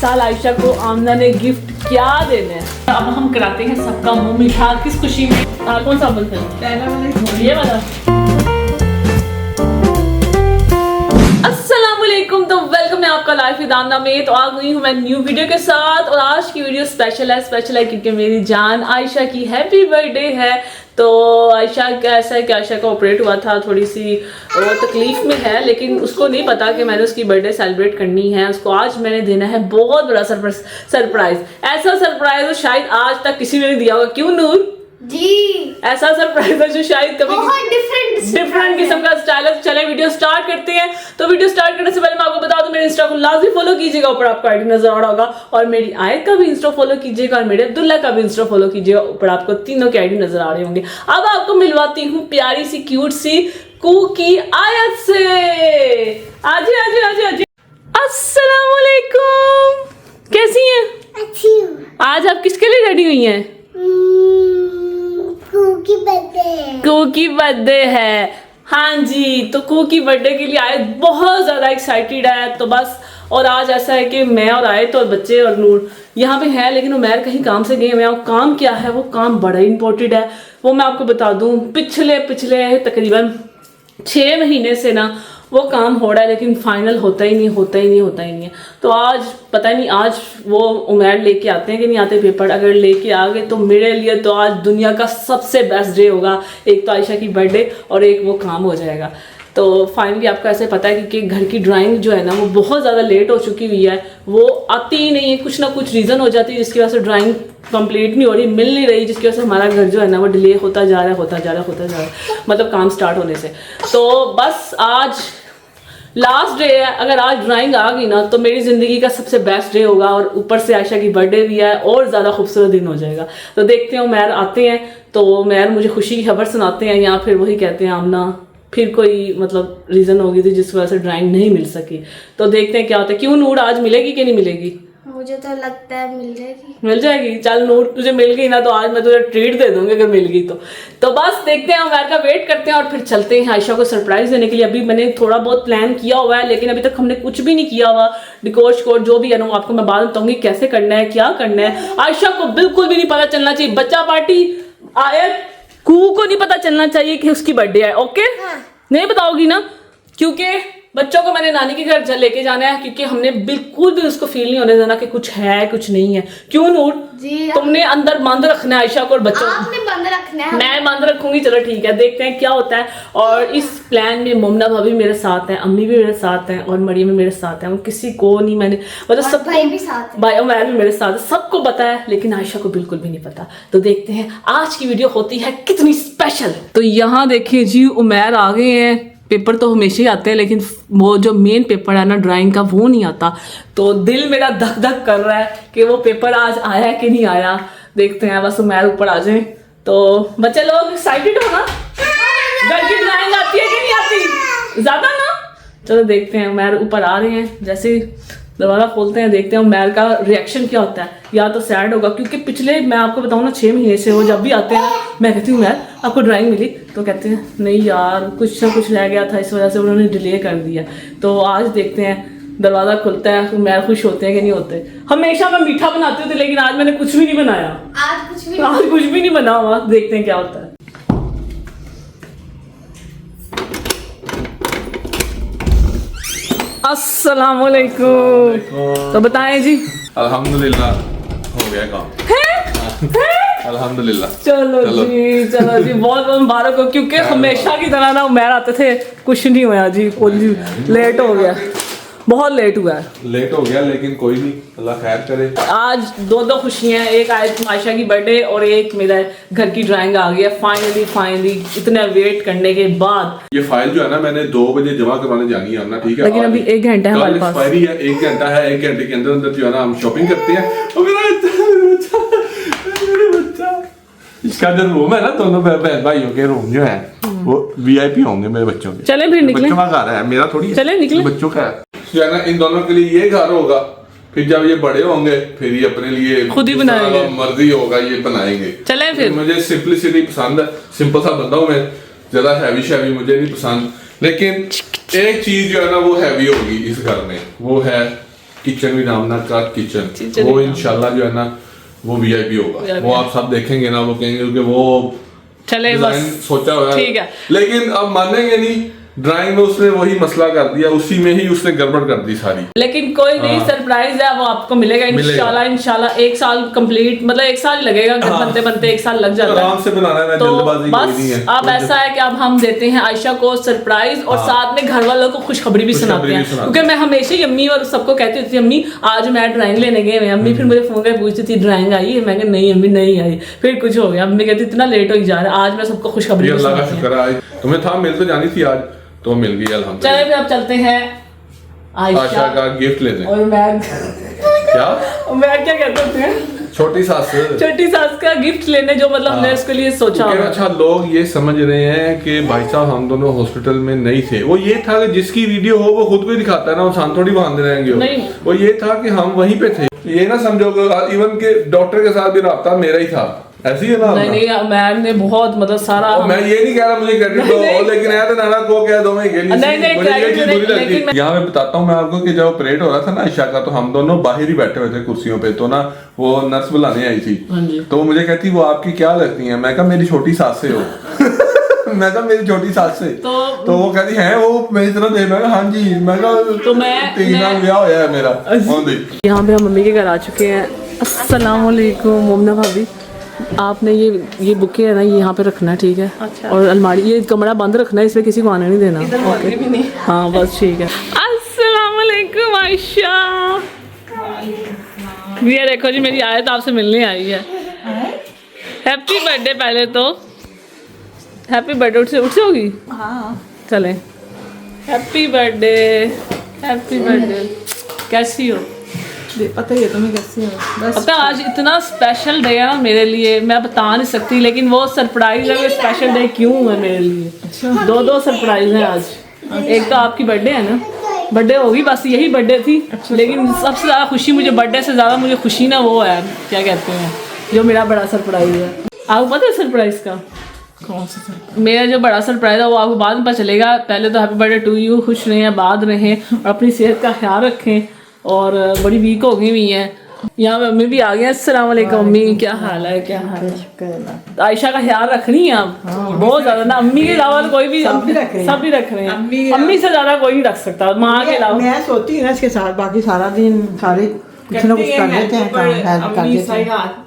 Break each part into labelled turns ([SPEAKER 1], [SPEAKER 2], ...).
[SPEAKER 1] साल आयशा को आमना ने गिफ्ट क्या देने हैं। अब हम कराते हैं सबका मुंह मीठा। किस खुशी में? कौन सा बंद है? ये वाला। अस्सलामुअलैकुम, तो वेलकम है आपका लाइफ विद आमना में। तो आ गई हूँ मैं न्यू वीडियो के साथ और आज की वीडियो स्पेशल है क्योंकि मेरी जान आयशा की हैप्पी बर्थडे है। तो आयशा का ऐसा है कि आयशा का ऑपरेट हुआ था, थोड़ी सी वो तकलीफ में है, लेकिन उसको नहीं पता कि मैंने उसकी बर्थडे सेलिब्रेट करनी है। उसको आज मैंने देना है बहुत बड़ा सरप्राइज। ऐसा सरप्राइज शायद आज तक किसी ने नहीं दिया होगा। क्यों नूर
[SPEAKER 2] जी?
[SPEAKER 1] ऐसा सरप्राइज है जो शायद कभी
[SPEAKER 2] डिफरेंट
[SPEAKER 1] किस्म का स्टाइल है। चले वीडियो स्टार्ट करते हैं। तो वीडियो स्टार्ट करने से पहले मैं आपको बता दूं, मेरे इंस्टा को लाजमी फॉलो कीजिएगा, ऊपर आपको आईडी नजर आ रहा होगा, और मेरी आयत का भी इंस्टा फॉलो कीजिएगा और मेरे अब्दुल्ला का भी इंस्टा फॉलो कीजिएगा, ऊपर आपको तीनों की आईडी नजर आ रहे होंगे। अब आपको मिलवाती हूँ प्यारी सी क्यूट सी कुकी आयत से। आजी आजी आजी आजी। अस्सलाम वालेकुम, कैसी हैं?
[SPEAKER 2] अच्छी हूँ।
[SPEAKER 1] आज आप किसके लिए रेडी हुई हैं? कू की बर्थडे है। हाँ जी, तो कू की बर्थडे के लिए आयत बहुत ज़्यादा एक्साइटेड है। तो बस, और आज ऐसा है कि मैं और आयत और बच्चे और नूर यहाँ पे है, लेकिन उमैर कहीं काम से गए हुए हैं। और काम क्या है, वो काम बड़ा इंपॉर्टेंट है, वो मैं आपको बता दूँ। पिछले तकरीबन 6 महीने से ना वो काम हो रहा है, लेकिन फाइनल होता ही नहीं है। तो आज पता नहीं आज वो उमैर लेके आते हैं कि नहीं आते पेपर। अगर लेके आ गए तो मेरे लिए तो आज दुनिया का सबसे बेस्ट डे होगा। एक तो आयशा की बर्थडे और एक वो काम हो जाएगा। तो फाइनली आपको ऐसे पता है कि घर की ड्राइंग जो है ना वो बहुत ज़्यादा लेट हो चुकी हुई है, वो आती ही नहीं है। कुछ ना कुछ रीज़न हो जाती है जिसकी वजह से ड्राइंग कंप्लीट नहीं हो रही, मिल नहीं रही, जिसकी वजह से हमारा घर जो है ना वो डिले होता जा रहा है मतलब काम स्टार्ट होने से। तो बस आज लास्ट डे है। अगर आज ड्राइंग आ गई ना तो मेरी ज़िंदगी का सबसे बेस्ट डे होगा, और ऊपर से आयशा की बर्थडे भी है और ज़्यादा खूबसूरत दिन हो जाएगा। तो देखते हैं उमैर आते हैं तो उमैर मुझे खुशी की खबर सुनाते हैं, या फिर वही कहते हैं आमना फिर कोई मतलब रीज़न होगी थी जिस वजह से ड्राइंग नहीं मिल सकी। तो देखते हैं क्या होता है। क्यों नूर, आज मिलेगी कि नहीं मिलेगी?
[SPEAKER 2] मुझे तो लगता है मिल
[SPEAKER 1] जाएगी। चल नूर, तुझे मिल गई ना तो आज मैं तुझे ट्रीट दे दूंगी अगर मिल गई तो बस देखते हैं, उमैर का वेट करते हैं और फिर चलते हैं आयशा को सरप्राइज देने के लिए। अभी मैंने थोड़ा बहुत प्लान किया हुआ है, लेकिन अभी तक हमने कुछ भी नहीं किया हुआ। डिकोर जो भी है ना वो आपको मैं बाद में बताऊंगी कैसे करना है, क्या करना है। आयशा को बिल्कुल भी नहीं पता चलना चाहिए। बच्चा पार्टी आयत कू को नहीं पता चलना चाहिए कि उसकी बर्थडे है। ओके नहीं बताओगी ना? क्योंकि बच्चों को मैंने नानी के घर लेके जाना है, क्योंकि हमने बिल्कुल भी उसको फील नहीं होने देना कि कुछ है कुछ नहीं है। क्यों नूर
[SPEAKER 2] जी?
[SPEAKER 1] तुमने अंदर बंद रखना है आयशा को और बच्चों को।
[SPEAKER 2] आपने बंद रखना है।
[SPEAKER 1] मैं बंद रखूंगी। चलो ठीक है, देखते हैं क्या होता है। और इस प्लान में मुमना भाभी मेरे साथ हैं, अम्मी भी मेरे साथ हैं और मरियम भी मेरे साथ हैं। वो किसी को नहीं मैंने मतलब सब
[SPEAKER 2] भाई भी साथ है,
[SPEAKER 1] भाई उमैर भी मेरे साथ है, सबको पता है, लेकिन आयशा को बिल्कुल भी नहीं पता। तो देखते हैं आज की वीडियो होती है कितनी स्पेशल। तो यहाँ देखिए जी, उमैर आ गए हैं। पेपर तो हमेशा ही आते हैं, लेकिन वो जो मेन पेपर है ना ड्राइंग का वो नहीं आता। तो दिल मेरा धक धक कर रहा है कि वो पेपर आज आया कि नहीं आया। देखते हैं, बस उमैर ऊपर आ जाए तो बच्चे लोग एक्साइटेड हो ना। घर की ड्राइंग आती है कि नहीं आती? ज्यादा ना। चलो देखते हैं, उमैर ऊपर आ रहे हैं। जैसे दरवाजा खोलते हैं देखते हैं उमैर का रिएक्शन क्या होता है। या तो सैड होगा, क्योंकि पिछले मैं आपको बताऊँ ना 6 महीने से वो जब भी आते हैं मैं कहती हूँ उमैर आपको ड्राइंग मिली, तो कहते हैं नहीं यार कुछ ना कुछ रह गया था, इस वजह से उन्होंने डिले कर दिया। तो आज देखते हैं, दरवाज़ा खुलता है, उमैर खुश होते हैं कि नहीं होते। हमेशा मैं मीठा बनाती होती, लेकिन आज मैंने कुछ भी नहीं बनाया।
[SPEAKER 2] आज कुछ भी
[SPEAKER 1] नहीं बना हुआ। देखते हैं क्या होता है। अस्सलाम वालेकुम। तो बताएं जी।
[SPEAKER 3] अल्हम्दुलिल्लाह हो गया काम। अल्हम्दुलिल्लाह।
[SPEAKER 1] चलो जी बहुत बहुत मुबारक हो, क्योंकि हमेशा की तरह ना उमैर आते थे, कुछ नहीं हुआ जी। लेट हो गया, बहुत लेट हुआ है।
[SPEAKER 3] लेट हो गया लेकिन कोई नहीं, अल्लाह खैर करे।
[SPEAKER 1] आज दो खुशियां हैं, एक आयशा की बर्थडे और एक मेरा घर की ड्राइंग आ गई है फाइनली इतने वेट करने के बाद।
[SPEAKER 3] ये फाइल जो है ना मैंने 2 बजे जमा करवाने जानी है ना, ठीक है,
[SPEAKER 1] लेकिन अभी 1 घंटा है हमारे पास।
[SPEAKER 3] एक्सपायरी है, 1 घंटा है। 1 घंटे के अंदर जो है ना हम शॉपिंग करते हैं। और मेरा बच्चा इसका जो रूम है ना, दोनों बहन भाइयों के रूम जो है वो VIP होंगे मेरे बच्चों के।
[SPEAKER 1] चले फिर निकले।
[SPEAKER 3] बच्चों का घर है, मेरा थोड़ी है।
[SPEAKER 1] चले निकले,
[SPEAKER 3] बच्चों का है जो है ना। इन दोनों के लिए ये घर होगा, फिर जब ये बड़े होंगे फिर ये अपने लिए
[SPEAKER 1] खुद ही बनाएंगे,
[SPEAKER 3] मर्जी होगा ये बनाएंगे।
[SPEAKER 1] चले फिर।
[SPEAKER 3] मुझे सिंपलिसिटी पसंद है, सिंपल सा बंदा हूँ मैं, ज्यादा हैवी शैवी मुझे नहीं पसंद। लेकिन एक चीज जो है ना वो हैवी होगी इस घर में, वो है किचन विद आमना का किचन,
[SPEAKER 1] किचन
[SPEAKER 3] वो
[SPEAKER 1] विद
[SPEAKER 3] इंशाल्लाह जो है ना वो वीआईपी होगा।
[SPEAKER 1] VIP
[SPEAKER 3] वो आप सब देखेंगे ना, वो कहेंगे कि वो
[SPEAKER 1] चले
[SPEAKER 3] डिजाइन
[SPEAKER 1] बस
[SPEAKER 3] सोचा हुआ
[SPEAKER 1] ठीक है।
[SPEAKER 3] लेकिन अब मानेंगे नहीं, ड्राइंग में उसने वही मसला कर दिया, उसी में ही उसने गड़बड़ कर दी सारी।
[SPEAKER 1] लेकिन कोई नहीं,
[SPEAKER 3] हाँ।
[SPEAKER 1] सरप्राइज है वो आपको मिलेगा इंशाल्लाह। इंशाल्लाह 1 साल कंप्लीट, मतलब 1 साल ही लगेगा, घर बनते बनते 1 साल लग जाता है।
[SPEAKER 3] आराम से बनाना है,
[SPEAKER 1] तो
[SPEAKER 3] जल्दबाजी कोई नहीं है।
[SPEAKER 1] बस अब ऐसा है कि अब हम देते हैं आयशा को सरप्राइज और साथ में घर वालों को खुशखबरी भी सुनाते हैं, क्योंकि मैं हमेशा ही अम्मी और सबको कहती होती थी अम्मी आज मैं ड्राइंग लेने गए हैं। अम्मी फिर मुझे फोन करके पूछती थी ड्राइंग आई है, मैं कहा नहीं अम्मी नहीं आई। फिर कुछ हो गया, अम्मी कहती इतना लेट हो जा रहा है, आज मैं सबको खुशखबरी भी
[SPEAKER 3] अल्लाह का
[SPEAKER 1] सुनाती हूँ।
[SPEAKER 3] शुक्र है, तुम्हें था मिल तो जानी थी आज, तो मिल गई अल्हम्दुलिल्लाह।
[SPEAKER 1] चले फिर अब चलते हैं
[SPEAKER 3] आशा
[SPEAKER 1] आयशा
[SPEAKER 3] का गिफ्ट लेने।
[SPEAKER 1] और मैं
[SPEAKER 3] क्या
[SPEAKER 1] क्या कहते हैं
[SPEAKER 3] छोटी सास
[SPEAKER 1] छोटी सास का गिफ्ट लेने, जो मतलब हमने उसके लिए सोचा
[SPEAKER 3] क्योंकि
[SPEAKER 1] होगा।
[SPEAKER 3] अच्छा लोग ये समझ रहे हैं कि भाई साहब हम दोनों हॉस्पिटल में नहीं थे। वो ये था कि जिसकी वीडियो हो वो खुद को ही दिखाता है ना, वो शान थोड़ी बांध रहेंगे
[SPEAKER 1] नहीं।
[SPEAKER 3] वो ये था कि हम वहीं पे थे। ये ना समझो कि इवन के डॉक्टर के साथ भी राब्ता मेरा ही था, ऐसी है ना।
[SPEAKER 1] नहीं नहीं मैम ने बहुत मतलब सारा
[SPEAKER 3] और मैं ये नहीं कह रहा मुझे क्रेडिट दो, लेकिन ऐसा तो नाना को कह दो मैं ये
[SPEAKER 1] नहीं, नहीं,
[SPEAKER 3] मुझे ये
[SPEAKER 1] credit
[SPEAKER 3] चीज
[SPEAKER 1] नहीं,
[SPEAKER 3] बुरी लगती
[SPEAKER 1] लेकिन
[SPEAKER 3] है। यहाँ मैं बताता हूँ मैं आपको कि जब ऑपरेट हो रहा था ना आयशा का, तो हम दोनों बाहर ही बैठे हुए थे कुर्सियों पे। तो ना वो नर्स बुलाने आई थी,
[SPEAKER 1] हाँ जी।
[SPEAKER 3] तो वो मुझे कहती वो आपकी क्या लगती है। मैं कहा मेरी छोटी सास से हो। मैं कहा मेरी छोटी सास से। तो वो कहती है वो मेरी तरफ देख। मैं कहा हाँ जी। मैं कहा
[SPEAKER 1] तो मैं
[SPEAKER 3] 3 साल ब्याह होया है मेरा। हाँ जी।
[SPEAKER 1] यहाँ पे हम मम्मी के घर आ चुके हैं। अस्सलाम वालेकुम मोमना भाभी, आपने ये बुके है ना ये यहाँ पे रखना है, ठीक है। अच्छा। और अलमारी ये कमरा बंद रखना है, इसमें किसी को आने नहीं देना। ओके भी नहीं। हाँ बस ठीक है। अस्सलाम वालेकुम आयशा। ये देखो जी मेरी आयत आपसे मिलने आई है। Happy birthday. पहले तो हैप्पी बर्थडे। उठ से होगी।
[SPEAKER 4] हाँ
[SPEAKER 1] चले हैप्पी बर्थडे। Happy birthday. कैसी हो?
[SPEAKER 4] पता ही है तुम्हें कैसी हो। बस
[SPEAKER 1] पता आज इतना स्पेशल डे है ना मेरे लिए, मैं बता नहीं सकती, लेकिन वो सरप्राइज है। वो स्पेशल डे क्यों है मेरे लिए?
[SPEAKER 4] अच्छा।
[SPEAKER 1] दो सरप्राइज हैं आज। एक तो आपकी बर्थडे है ना, बर्थडे होगी बस यही बर्थडे थी। लेकिन सबसे ज़्यादा खुशी मुझे बर्थडे से ज़्यादा मुझे खुशी ना वो है, क्या कहते हैं, जो मेरा बड़ा सरप्राइज है। आपको पता है सरप्राइज का?
[SPEAKER 4] कौन सा सर?
[SPEAKER 1] मेरा जो बड़ा सरप्राइज है वो आपको बाद में पता चलेगा। पहले तो हैप्पी बर्थडे टू यू, खुश रहें, बात रहें और अपनी सेहत का ख्याल रखें। और बड़ी वीक हो गई हुई हैं। यहाँ पे मम्मी भी आ गए। अस्सलाम वालेकुम अम्मी, क्या हाल है? क्या हाल है? आयशा का ख्याल रख रही हैं आप बहुत ज्यादा ना। अम्मी के अलावा कोई भी
[SPEAKER 4] सब भी रख रहे हैं।
[SPEAKER 1] सब भी रख रहे हैं।
[SPEAKER 4] अम्मी
[SPEAKER 1] से ज्यादा कोई नहीं रख सकता माँ के अलावा।
[SPEAKER 4] मैं सोती हूँ ना इसके साथ, बाकी सारा दिन सारे कुछ ना कुछ कर लेते हैं, काम हेल्प कर देते हैं।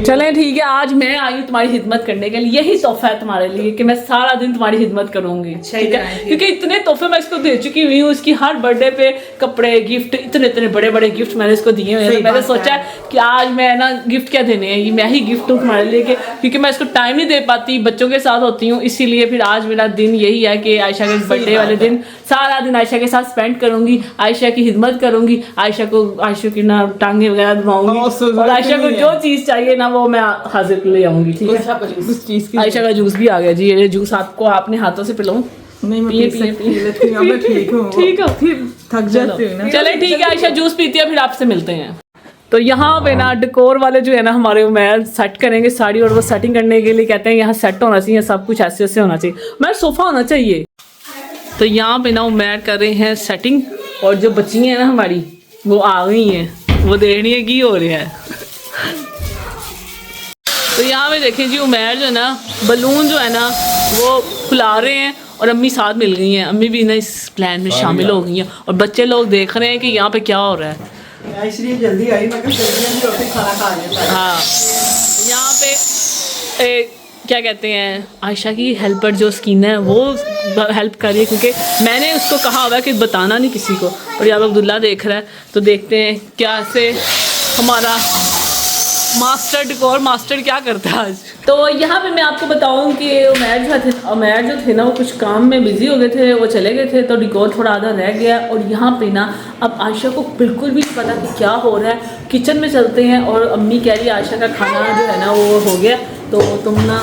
[SPEAKER 1] चलें ठीक है, आज मैं आई हूँ तुम्हारी खिदमत करने के लिए। यही तोहफा है तुम्हारे लिए कि मैं सारा दिन तुम्हारी खिदमत करूंगी, ठीक है। क्योंकि इतने तोहफे मैं इसको दे चुकी हुई हूँ। उसकी हर बर्थडे पे कपड़े, गिफ्ट, इतने इतने बड़े बड़े गिफ्ट मैंने इसको दिए हुए हैं। तो मैंने सोचा कि आज मैं ना गिफ्ट क्या देने हैं, ये मैं ही गिफ्ट हूँ तुम्हारे लिए। क्योंकि मैं इसको टाइम नहीं दे पाती, बच्चों के साथ होती हूँ, इसीलिए फिर आज मेरा दिन यही है कि आयशा के बर्थडे वाले दिन सारा दिन आयशा के साथ स्पेंड करूंगी, आयशा की खिदमत करूंगी, आयशा की ना टांगे वगैरह दबाऊंगी और आयशा को जो चीज़ चाहिए ना वो मैं हाजिर ले आऊंगी, ठीक है। आयशा का जूस भी आ गया जी। ये जूस आपको अपने हाथों से पिलाऊं?
[SPEAKER 4] नहीं मैं
[SPEAKER 1] पिए,
[SPEAKER 4] पी
[SPEAKER 1] पिए,
[SPEAKER 4] सकती लेती हूँ, मैं ठीक हूँ।
[SPEAKER 1] ठीक है,
[SPEAKER 4] फिर थक जाती हूँ ना।
[SPEAKER 1] चले ठीक है, आयशा जूस पीती है, फिर आपसे मिलते हैं। तो यहाँ पे ना डेकोर वाले जो है ना हमारे उमैर सेट करेंगे साड़ी, और वो सेटिंग करने के लिए कहते हैं यहाँ सेट होना चाहिए, सब कुछ ऐसे ऐसे होना चाहिए, मैं सोफा होना चाहिए। तो यहाँ पे ना उमैर कर रहे हैं सेटिंग, और जो बच्ची हैं ना हमारी वो आ गई हैं, वो देखनी है की हो रहा है। तो यहाँ पे देखें जी उमैर जो है ना बलून जो है ना वो फुला रहे हैं, और अम्मी साथ मिल गई हैं। अम्मी भी ना इस प्लान में शामिल हो गई हैं, और बच्चे लोग देख रहे हैं कि यहाँ पे क्या हो रहा है।
[SPEAKER 4] इसलिए जल्दी आई, मैं जल्दी रोटी खाना खा लिया।
[SPEAKER 1] हाँ यहाँ पे क्या कहते हैं आयशा की हेल्पर जो स्किन है वो हेल्प कर रही है, क्योंकि मैंने उसको कहा हुआ है कि बताना नहीं किसी को। और यहाँ अब्दुल्ला देख रहा है, तो देखते हैं क्या से हमारा मास्टर डेकोर मास्टर क्या करता है आज। तो यहाँ पे मैं आपको बताऊँ कि उमैर जो थे ना वो कुछ काम में बिजी हो गए थे, वो चले गए थे, तो डेकोर थोड़ा आधा रह गया। और यहाँ पे ना अब आयशा को बिल्कुल भी नहीं पता कि क्या हो रहा है। किचन में चलते हैं, और अम्मी कह रही है आयशा का खाना जो है ना वो हो गया। तो तुम ना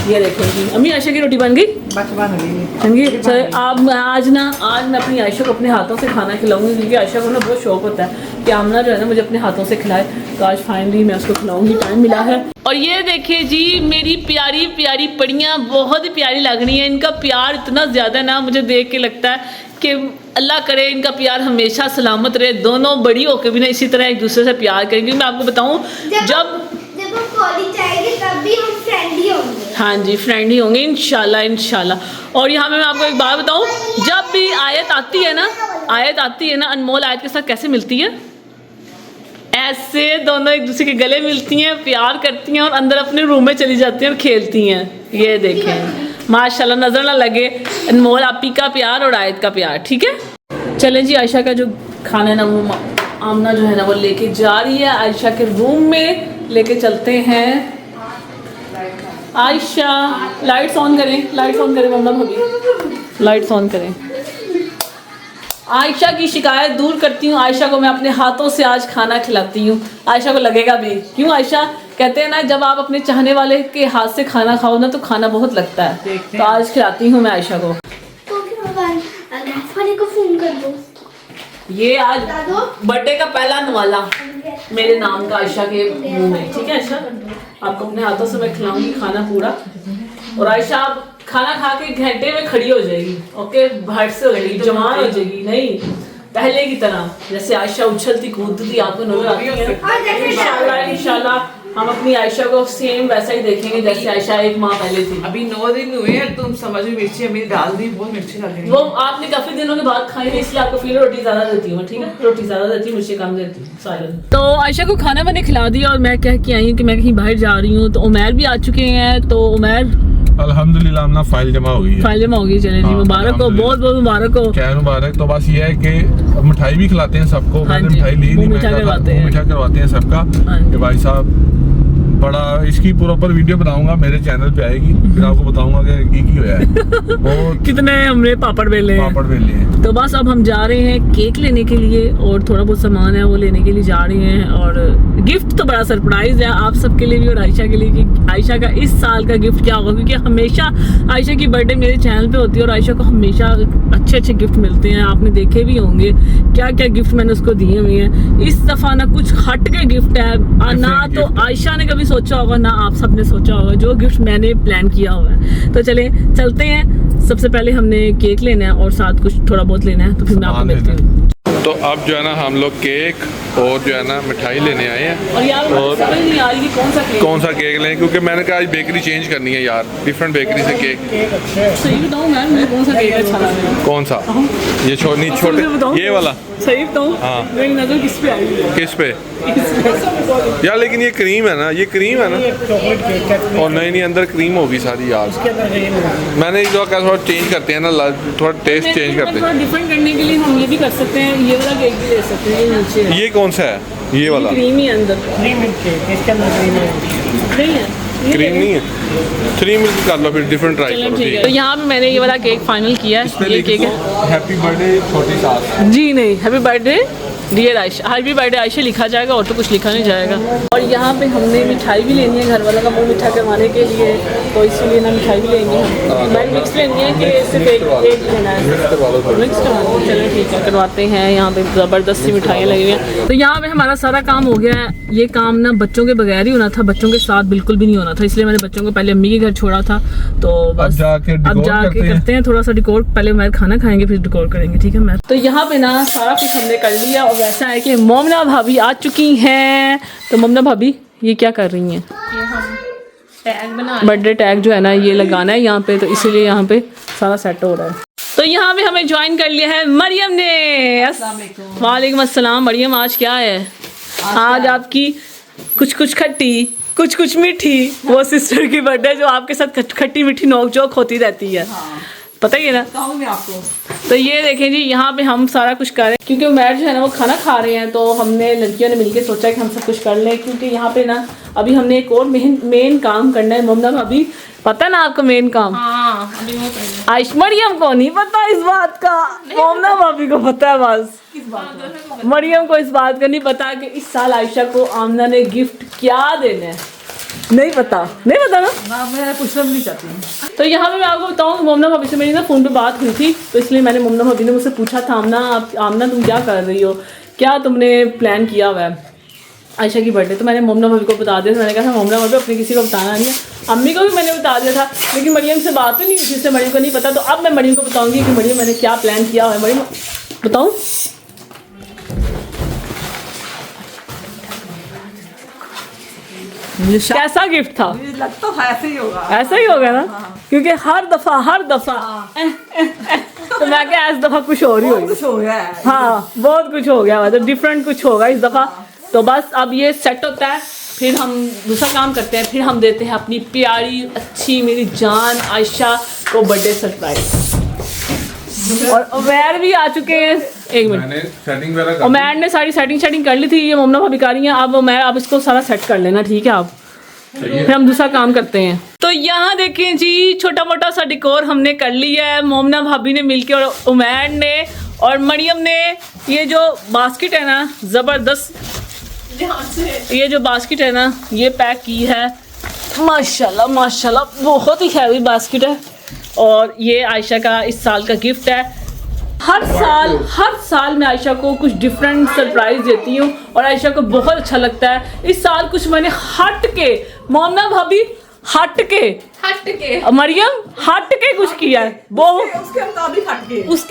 [SPEAKER 1] ये देखो जी अम्मी आयशा की रोटी बन गई।
[SPEAKER 4] बस बन गई।
[SPEAKER 1] समझिए चले आप आज मैं अपनी आयशा को अपने हाथों से खाना खिलाऊंगी, क्योंकि आयशा को ना बहुत शौक होता है कि आमना जो है ना मुझे अपने हाथों से खिलाए। तो आज फाइनली मैं उसको खिलाऊंगी, टाइम मिला है। और ये देखिए जी मेरी प्यारी प्यारी पड़ियाँ बहुत ही प्यारी लग रही हैं। इनका प्यार इतना ज़्यादा ना मुझे देख के लगता है कि अल्लाह करे इनका प्यार हमेशा सलामत रहे। दोनों बड़ी होकर भी ना इसी तरह एक दूसरे से प्यार करेंगे। मैं आपको बताऊँ जब
[SPEAKER 2] हम कॉलेज जाएंगे तब भी हम फ्रेंड ही होंगे।
[SPEAKER 1] हाँ जी फ्रेंड ही होंगे इंशाल्लाह इंशाल्लाह। और यहाँ पे मैं आपको एक बात बताऊँ, जब भी आयत आती है ना अनमोल आयत के साथ कैसे मिलती है, ऐसे दोनों एक दूसरे के गले मिलती हैं, प्यार करती हैं और अंदर अपने रूम में चली जाती हैं और खेलती हैं। ये देखें माशाल्लाह, नज़र ना लगे अनमोल आपी का प्यार और आयत का प्यार। ठीक है चलें जी, आयशा का जो खाना है ना वो आमना जो है ना वो लेके जा रही है आयशा के रूम में, लेके चलते हैं। आयशा लाइट्स ऑन करें मम्मा भाभी, लाइट्स ऑन करें। आयशा की शिकायत दूर करती हूँ, आयशा को मैं अपने हाथों से आज खाना खिलाती हूँ। आयशा को लगेगा भी, क्यों आयशा कहते हैं ना जब आप अपने चाहने वाले के हाथ से खाना खाओ ना तो खाना बहुत लगता है। तो आज खिलाती हूँ मैं आयशा को।
[SPEAKER 2] को फोन कर दो।
[SPEAKER 1] ये आज बर्थडे का पहला नवाला मेरे नाम का आयशा के मुंह में। ठीक है आयशा, आपको अपने हाथों से मैं खिलाऊंगी खाना पूरा। और आयशा आप खाना खा के घंटे में खड़ी हो जाएगी, ओके, भट से हो जाएगी, जवान हो जाएगी, नहीं पहले की तरह जैसे आयशा उछलती कूदती आपको नजर आती है। इंशाल्लाह हम अपनी आयशा को सेम वैसा ही देखेंगे जैसे आयशा एक माह पहले थी।
[SPEAKER 4] अभी 9 दिन हुए हैं, तुम समझ में मिर्ची अभी डाल दी, बहुत मिर्ची लग रही है।
[SPEAKER 1] वो आपने काफी दिनों के बाद खाई है इसलिए आपको फील रोटी ज्यादा देती हूँ। ठीक है रोटी ज्यादा देती हूँ, मिर्ची कम देती हूँ सालन। तो आयशा को खाना मैंने खिला दिया और मैं कह के आई हूँ कि मैं कहीं बाहर जा रही हूँ। तो उमैर भी आ चुके हैं। तो उमैर
[SPEAKER 3] अल्हम्दुलिल्लाह अपना फाइल जमा हो गई है।
[SPEAKER 1] चले जी, मुबारक हो, बहुत बहुत मुबारक हो।
[SPEAKER 3] क्या मुबारक। तो बस ये है कि मिठाई भी खिलाते हैं सबको। मैंने मिठाई ली नहीं,
[SPEAKER 1] मीठा
[SPEAKER 3] करवाते हैं सबका। कि भाई साहब बड़ा इसकी प्रॉपर वीडियो बनाऊंगा, मेरे चैनल पे आएगी, फिर आपको बताऊंगा कि की होया है। वो
[SPEAKER 1] कितने हमने पापड़ बेले हैं। तो बस अब हम जा रहे हैं केक लेने के लिए और थोड़ा बहुत सामान है वो लेने के लिए जा रहे हैं। और गिफ्ट तो बड़ा सरप्राइज है आप सबके लिए भी और आयशा के लिए कि आयशा का इस साल का गिफ्ट क्या होगा, क्योंकि हमेशा आयशा की बर्थडे मेरे चैनल पे होती है और आयशा को हमेशा अच्छे अच्छे गिफ्ट मिलते हैं। आपने देखे भी होंगे क्या क्या गिफ्ट मैंने उसको दिए हुए हैं। इस दफा ना कुछ हट के गिफ्ट है, ना तो आयशा ने कभी सोचा होगा ना आप सबने सोचा होगा, जो गिफ्ट मैंने प्लान किया हुआ है। तो चलते हैं। सबसे पहले हमने केक लेना है और साथ कुछ थोड़ा बहुत लेना है, तो फिर मैं आपको मिलती हूँ।
[SPEAKER 3] तो अब जो है ना हम लोग केक और जो है ना मिठाई लेने आए हैं।
[SPEAKER 1] और यार समझ नहीं आ रही कि कौन सा केक
[SPEAKER 3] लें, क्योंकि मैंने कहा आज बेकरी चेंज करनी है यार, डिफरेंट बेकरी से केक।
[SPEAKER 1] सही बताऊँ मैं, मुझे कौन सा केक अच्छा लग रहा है?
[SPEAKER 3] कौन सा? ये छोटे ये वाला?
[SPEAKER 1] सही बताऊँ
[SPEAKER 3] हाँ।
[SPEAKER 1] मेरी नजर किस पे आई है?
[SPEAKER 3] किस पे यार? लेकिन ये क्रीम है ना, ये क्रीम है ना। और नहीं अंदर क्रीम होगी सारी यार। मैंने एक दो थोड़ा चेंज करते हैं ना, थोड़ा टेस्ट चेंज करते हैं।
[SPEAKER 1] थोड़ा डिफरेंट करने के लिए हम ये भी कर सकते हैं, ये वाला केक भी ले सकते हैं। ये नीचे है।
[SPEAKER 3] ये कौन सा है? ये वाला
[SPEAKER 1] क्रीम ही अंदर
[SPEAKER 4] क्रीम केक, इसके अंदर क्रीम
[SPEAKER 1] नहीं है,
[SPEAKER 3] क्रीम नहीं है। 3 मिल्क कर लो, फिर डिफरेंट ट्राई करो।
[SPEAKER 1] ठीक है। तो यहाँ पे मैंने ये वाला केक फाइनल किया है। ये केक है
[SPEAKER 3] हैप्पी बर्थडे छोटी सास।
[SPEAKER 1] जी नहीं, happy birthday dear Ayesha, happy birthday Ayesha लिखा जाएगा और तो कुछ लिखा नहीं जाएगा। और यहाँ पे हमने मिठाई भी लेनी है घर वालों का मुँह मीठा करवाने के लिए, तो इसलिए ना मिठाई भी लेंगे हम। मैं मिक्स लेनी है कि सिर्फ एक लेना है? मिक्स करवानी है, चलो ठीक है करवाते हैं। यहाँ पे ज़बरदस्ती मिठाइयाँ लगी हुई हैं। तो यहाँ पे हमारा सारा काम हो गया है। ये काम ना बच्चों के बगैर ही होना था, बच्चों के साथ बिल्कुल भी नहीं होना था, इसलिए मैंने बच्चों को पहले अम्मी के घर छोड़ा था। तो बस अब जाके करते हैं थोड़ा सा डिकोर। पहले मैं खाना खाएंगे फिर डिकोर करेंगे, ठीक है मैं। तो यहाँ पे ना सारा कुछ हमने कर लिया और वैसा है कि मोमना भाभी आ चुकी हैं। तो मोमना भाभी ये क्या कर रही हैं?
[SPEAKER 2] टैग बना
[SPEAKER 1] बर्थडे टैग जो है ना ये लगाना है यहाँ पे, तो इसीलिए यहाँ पे सारा सेट हो रहा है। तो यहाँ पे हमें ज्वाइन कर लिया है मरियम ने। वालेकुम अस्सलाम। मरियम आज क्या है? आज आपकी कुछ खट्टी कुछ मीठी, वो सिस्टर की बर्थडे जो आपके साथ खट्टी मीठी नोक-झोंक होती रहती है। पता ही है ना आपको। तो ये देखें जी यहाँ पे हम सारा कुछ कर रहे हैं क्योंकि उमैर जो है ना वो खाना खा रहे हैं। तो हमने लड़कियों ने मिलकर सोचा कि हम सब कुछ कर लें, क्योंकि यहाँ पे ना अभी हमने एक और मेन काम करना है। मोमना भाभी पता ना आपको मेन काम?
[SPEAKER 2] हाँ, अभी वो
[SPEAKER 1] आयशा मरियम को नहीं पता इस बात का, मोमना भाभी को पता है बस। मरियम को इस बात का नहीं पता कि इस साल आयशा को आमना ने गिफ्ट क्या देना है। नहीं पता ना।
[SPEAKER 4] मैं पूछना भी नहीं चाहती हूँ।
[SPEAKER 1] तो यहाँ पे मैं आपको बताऊँ, मोमना भाभी से मेरी ना फ़ोन पे बात हुई थी, तो इसलिए मैंने मोमना भाभी ने मुझसे पूछा था, आमना तुम क्या कर रही हो, क्या तुमने प्लान किया हुआ है आयशा की बर्थडे। तो मैंने मोमना भाभी को बता दिया था। मैंने कहा था मोमना भाभी अपने किसी को बताना नहीं है। अम्मी को भी मैंने बता दिया था, लेकिन मरियम से बात ही नहीं हुई, जिससे मरियम को नहीं पता। तो अब मैं मरियम को बताऊँगी कि मरियम मैंने क्या प्लान किया हुआ है। मरियम बताऊँ? कैसा गिफ्ट था?
[SPEAKER 4] लग तो ऐसे ही होगा।
[SPEAKER 1] ऐसा ही होगा ना, क्योंकि हर दफा तो मैं क्या इस दफा कुछ और ही होगी।
[SPEAKER 4] कुछ हो गया है।
[SPEAKER 1] हाँ बहुत कुछ हो गया, मतलब डिफरेंट कुछ होगा इस दफा। तो बस अब ये सेट होता है, फिर हम दूसरा काम करते हैं, फिर हम देते हैं अपनी प्यारी अच्छी मेरी जान आयशा को बर्थडे सरप्राइज। और उमैर भी आ चुके हैं। एक मिनट,
[SPEAKER 3] मैंने सेटिंग वगैरह कर
[SPEAKER 1] उमैर ने सारी सेटिंग कर ली थी। ये मोमना भाभी कर रही हैं। अब उमैर आप इसको सारा सेट कर लेना, ठीक है? आप फिर हम दूसरा काम करते हैं। तो यहाँ देखें जी, छोटा मोटा सा डेकोर हमने कर लिया है, मोमना भाभी ने मिलके और उमैर ने और मरियम ने। ये जो बास्केट है ना, ज़बरदस्त, ये जो बास्केट है ना, ये पैक की है माशाल्लाह माशाल्लाह, बहुत ही हैवी बास्केट है। और ये आयशा का इस साल का गिफ्ट है। हर साल मैं आयशा को कुछ डिफरेंट सरप्राइज देती हूँ और आयशा को बहुत अच्छा लगता है। इस साल कुछ मैंने हट के, मोमना भाभी हट के, मरियम हट के कुछ किया है।
[SPEAKER 4] उसके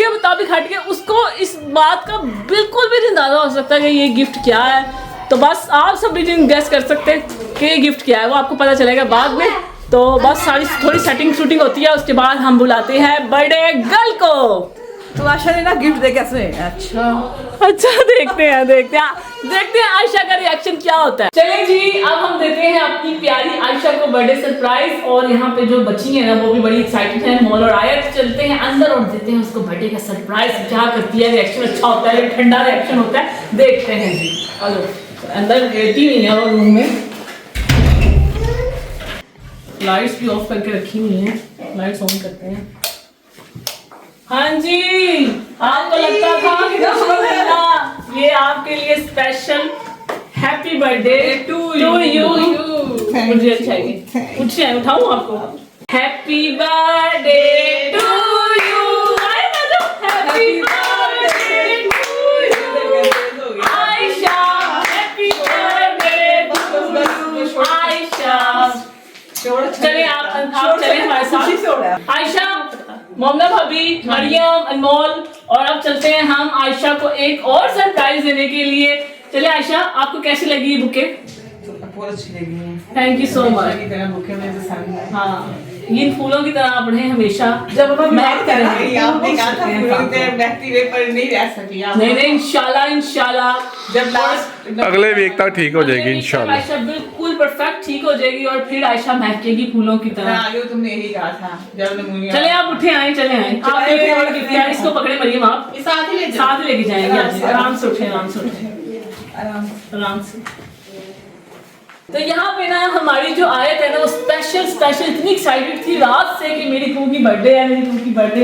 [SPEAKER 4] मुताबिक हट के
[SPEAKER 1] उसको इस बात का बिल्कुल भी नहीं अंदाजा हो सकता कि ये गिफ्ट क्या है। तो बस आप सब भी गेस कर सकते हैं कि ये गिफ्ट क्या है, वो आपको पता चलेगा बाद में। तो बस सारी थोड़ी सेटिंग शूटिंग होती है, उसके बाद हम बुलाते हैं बर्थडे गर्ल को।
[SPEAKER 4] तो आशा ने ना गिफ्ट दे कैसे?
[SPEAKER 1] अच्छा देखते हैं आयशा का रिएक्शन क्या होता है। चलिए जी, अब हम देते हैं अपनी प्यारी आयशा को बर्थडे सरप्राइज। और यहाँ पे जो बच्ची है ना, वो भी बड़ी एक्साइटेड है। मॉल और आयत चलते हैं अंदर और देते हैं उसको बर्थडे का सरप्राइज। क्या करती है, रिएक्शन अच्छा होता है, ठंडा रिएक्शन होता है, देखते हैं जी। हेलो, अंदर लेटी हुई है और रूम में लाइट्स भी ऑफ करके रखी हुई हैं, लाइट्स ऑन करते हैं। हाँ जी, आपको लगता था कि ये आपके लिए special happy birthday to you. मुझे अच्छा है, उठिए, उठाऊं आपको। Happy birthday to you, happy birthday to you Ayesha, happy birthday to you Ayesha. चलिए आप चले हमारे साथ। आयशा, मोमना भाभी, मरियम, अनमोल, और अब चलते हैं हम आयशा को एक और सरप्राइज देने के लिए। चलिए आयशा, आपको कैसी लगी ये बुके?
[SPEAKER 4] बहुत अच्छी लगी।
[SPEAKER 1] Thank you so much.
[SPEAKER 4] Bouquet में
[SPEAKER 1] हाँ, ये फूलों की तरह बढ़े हमेशा।
[SPEAKER 4] जब हम बात करेंगे, आपने कहा था फूलों की तरह बहती हुई पर नहीं रह सकी आप।
[SPEAKER 1] नहीं इंशाल्लाह
[SPEAKER 4] जब लास्ट
[SPEAKER 3] अगले वीक तक ठीक हो जाएगी इंशाल्लाह।
[SPEAKER 1] आयशा बिल्कुल परफेक्ट ठीक हो जाएगी और फिर आयशा महकेगी फूलों की तरह।
[SPEAKER 4] आगे तुमने यही कहा था जब नमूनिया।
[SPEAKER 1] चले आप उठे आए, चले आए। इसको पकड़े मरियम, आप साथ ही लेके जाएंगे। आराम से उठे, आराम से। तो यहाँ पे ना हमारी जो आयत है ना, वो स्पेशल इतनी एक्साइटेड थी रात से कि मेरी कू की बर्थडे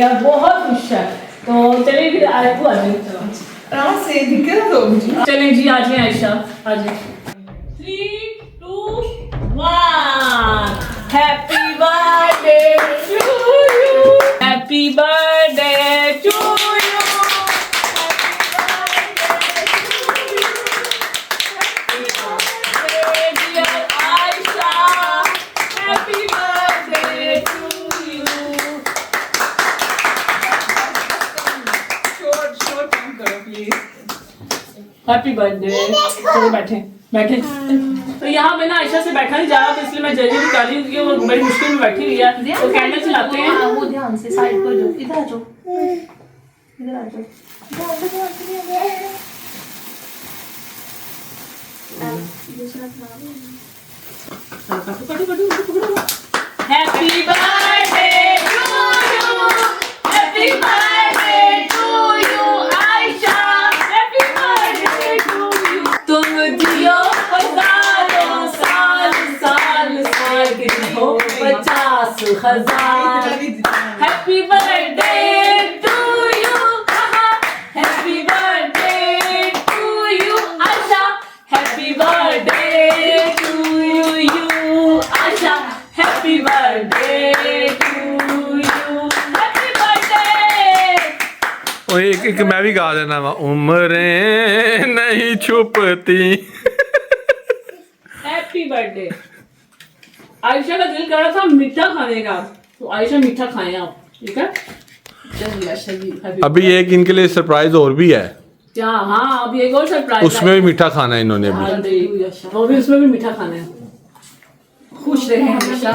[SPEAKER 1] है, बहुत खुश है। तो चलिए फिर आयत को आ जाए,
[SPEAKER 4] रात से दिक्कत हो मुझे।
[SPEAKER 1] चलें जी, आ जाए आयशा, आ जाए। 3, 2, 1। Happy birthday to you, happy birthday to you, happy birthday. चलिए बैठे। तो यहाँ पे ना आयशा से बैठा नहीं जा रहा, तो इसलिए मैं जल्दी कर रही हूँ क्योंकि वो बड़ी मुश्किल में बैठी हुई है। तो कैंडल चलाते हैं।
[SPEAKER 5] वो ध्यान से साइड पर जाओ, इधर आ जाओ, इधर आ जाओ।
[SPEAKER 1] Happy birthday to you, happy birthday to you Ayesha, happy birthday to you. तुम जियो हजारों साल, के हो 50,000। Happy birthday to you, happy birthday to you Ayesha, happy birthday to you
[SPEAKER 3] और एक मैं भी गा देना वा, उम्रें नहीं छुपती।
[SPEAKER 1] Happy birthday. आयशा का दिल कर रहा था मीठा खाने का, तो आयशा मीठा खाएं आप, ठीक है? चलिए आयशा जी, happy
[SPEAKER 3] अभी एक इनके लिए सरप्राइज और भी है,
[SPEAKER 1] क्या? हाँ, अभी एक और सरप्राइज,
[SPEAKER 3] उसमें भी मीठा खाना है इन्होंने भी।
[SPEAKER 1] वो भी, उसमें भी मीठा खाना है। खुश रहे हमेशा,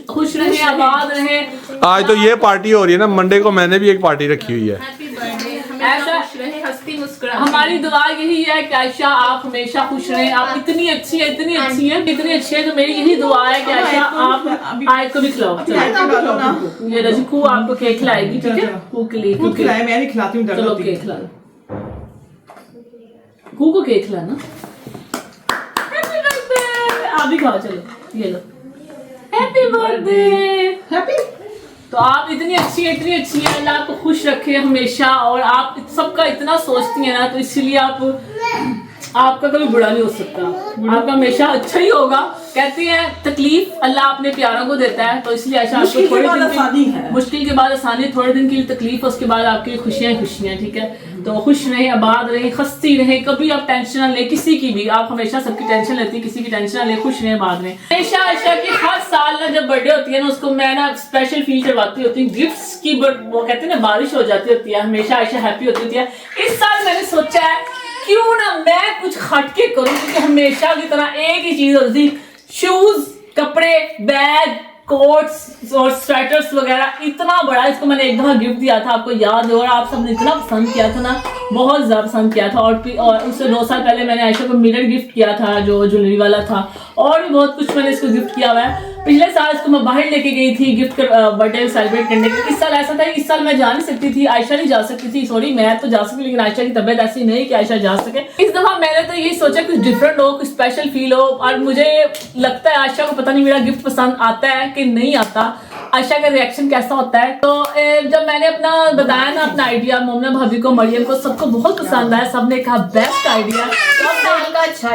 [SPEAKER 1] खुश रहे, आबाद रहे।
[SPEAKER 3] आज तो ये पार्टी हो रही है ना, मंडे को मैंने भी एक पार्टी रखी हुई है।
[SPEAKER 1] ऐसा
[SPEAKER 5] हंसती मुस्कुरा।
[SPEAKER 1] हमारी दुआ यही है कि आयशा आप हमेशा खुश रहें। आप इतनी अच्छी है, इतनी अच्छी है, इतनी अच्छी है, तो मेरी यही दुआ है कि आयशा आप आय को भी खिलाओ। ये रजकू आपको केक खिलाएगी, ठीक है? कू के लिए
[SPEAKER 4] खुद खिलाए, मैं नहीं खिलाती हूँ।
[SPEAKER 1] चलो केक खिला दो, कू को केक खिलाना। हैप्पी बर्थडे, आप भी खाओ, चलो ये लो, हैप्पी बर्थडे।
[SPEAKER 4] हैप्पी।
[SPEAKER 1] तो आप इतनी अच्छी है, इतनी अच्छी है, अल्लाह आपको खुश रखे हमेशा। और आप सबका इतना सोचती हैं ना, तो इसलिए आपका कभी बुरा नहीं हो सकता, आपका हमेशा अच्छा ही होगा। कहते हैं तकलीफ अल्लाह अपने प्यारों को देता है, तो इसलिए आयशा आपको थोड़े दिन मुश्किल के बाद आसानी, थोड़े दिन के लिए तकलीफ, उसके बाद आपके लिए खुशियां खुशियां, ठीक है? तो खुश रहें, आबाद रहें, हंसती रहें, कभी आप टेंशन ना लें किसी की भी। आप हमेशा सबकी टेंशन लेती है, किसी की टेंशन ना लें, खुश रहें, आबाद रहें हमेशा। आयशा की हर साल ना जब बर्थडे होती है ना, उसको मैं ना स्पेशल फील करवाती होती हूँ, गिफ्ट्स की वो कहते हैं ना बारिश हो जाती होती है, हमेशा आयशा हैप्पी होती है। इस साल मैंने सोचा है क्यों ना मैं कुछ हटके करूं, क्योंकि हमेशा की तरह एक ही चीज होती, शूज, कपड़े, बैग, कोट्स और स्वेटर्स वगैरह। इतना बड़ा इसको मैंने एक दफा गिफ्ट दिया था, आपको याद हो, और आप सबने इतना पसंद किया था ना, बहुत ज्यादा पसंद किया था। और उससे 2 साल पहले मैंने आयशा को मिरर गिफ्ट किया था, जो ज्वेलरी वाला था, और भी बहुत कुछ मैंने इसको गिफ्ट किया हुआ है। पिछले साल इसको मैं बाहर लेके गई थी गिफ्ट बर्थडे सेलिब्रेट करने के। इस साल ऐसा था, इस साल मैं जा नहीं सकती थी, आयशा नहीं जा सकती थी, सॉरी, मैं तो जा सकती, लेकिन आयशा की तबीयत ऐसी नहीं कि आयशा जा सके। इस दफा मैंने तो यही सोचा कुछ डिफरेंट हो, कुछ स्पेशल फील हो। और मुझे लगता है आयशा को पता नहीं मेरा गिफ्ट पसंद आता है कि नहीं आता, आयशा का रिएक्शन कैसा होता है। तो जब मैंने अपना बताया ना अपना आइडिया मोमना भाभी को, मरियम को, सबको बहुत पसंद आया, सबने कहा बेस्ट आइडिया, अच्छा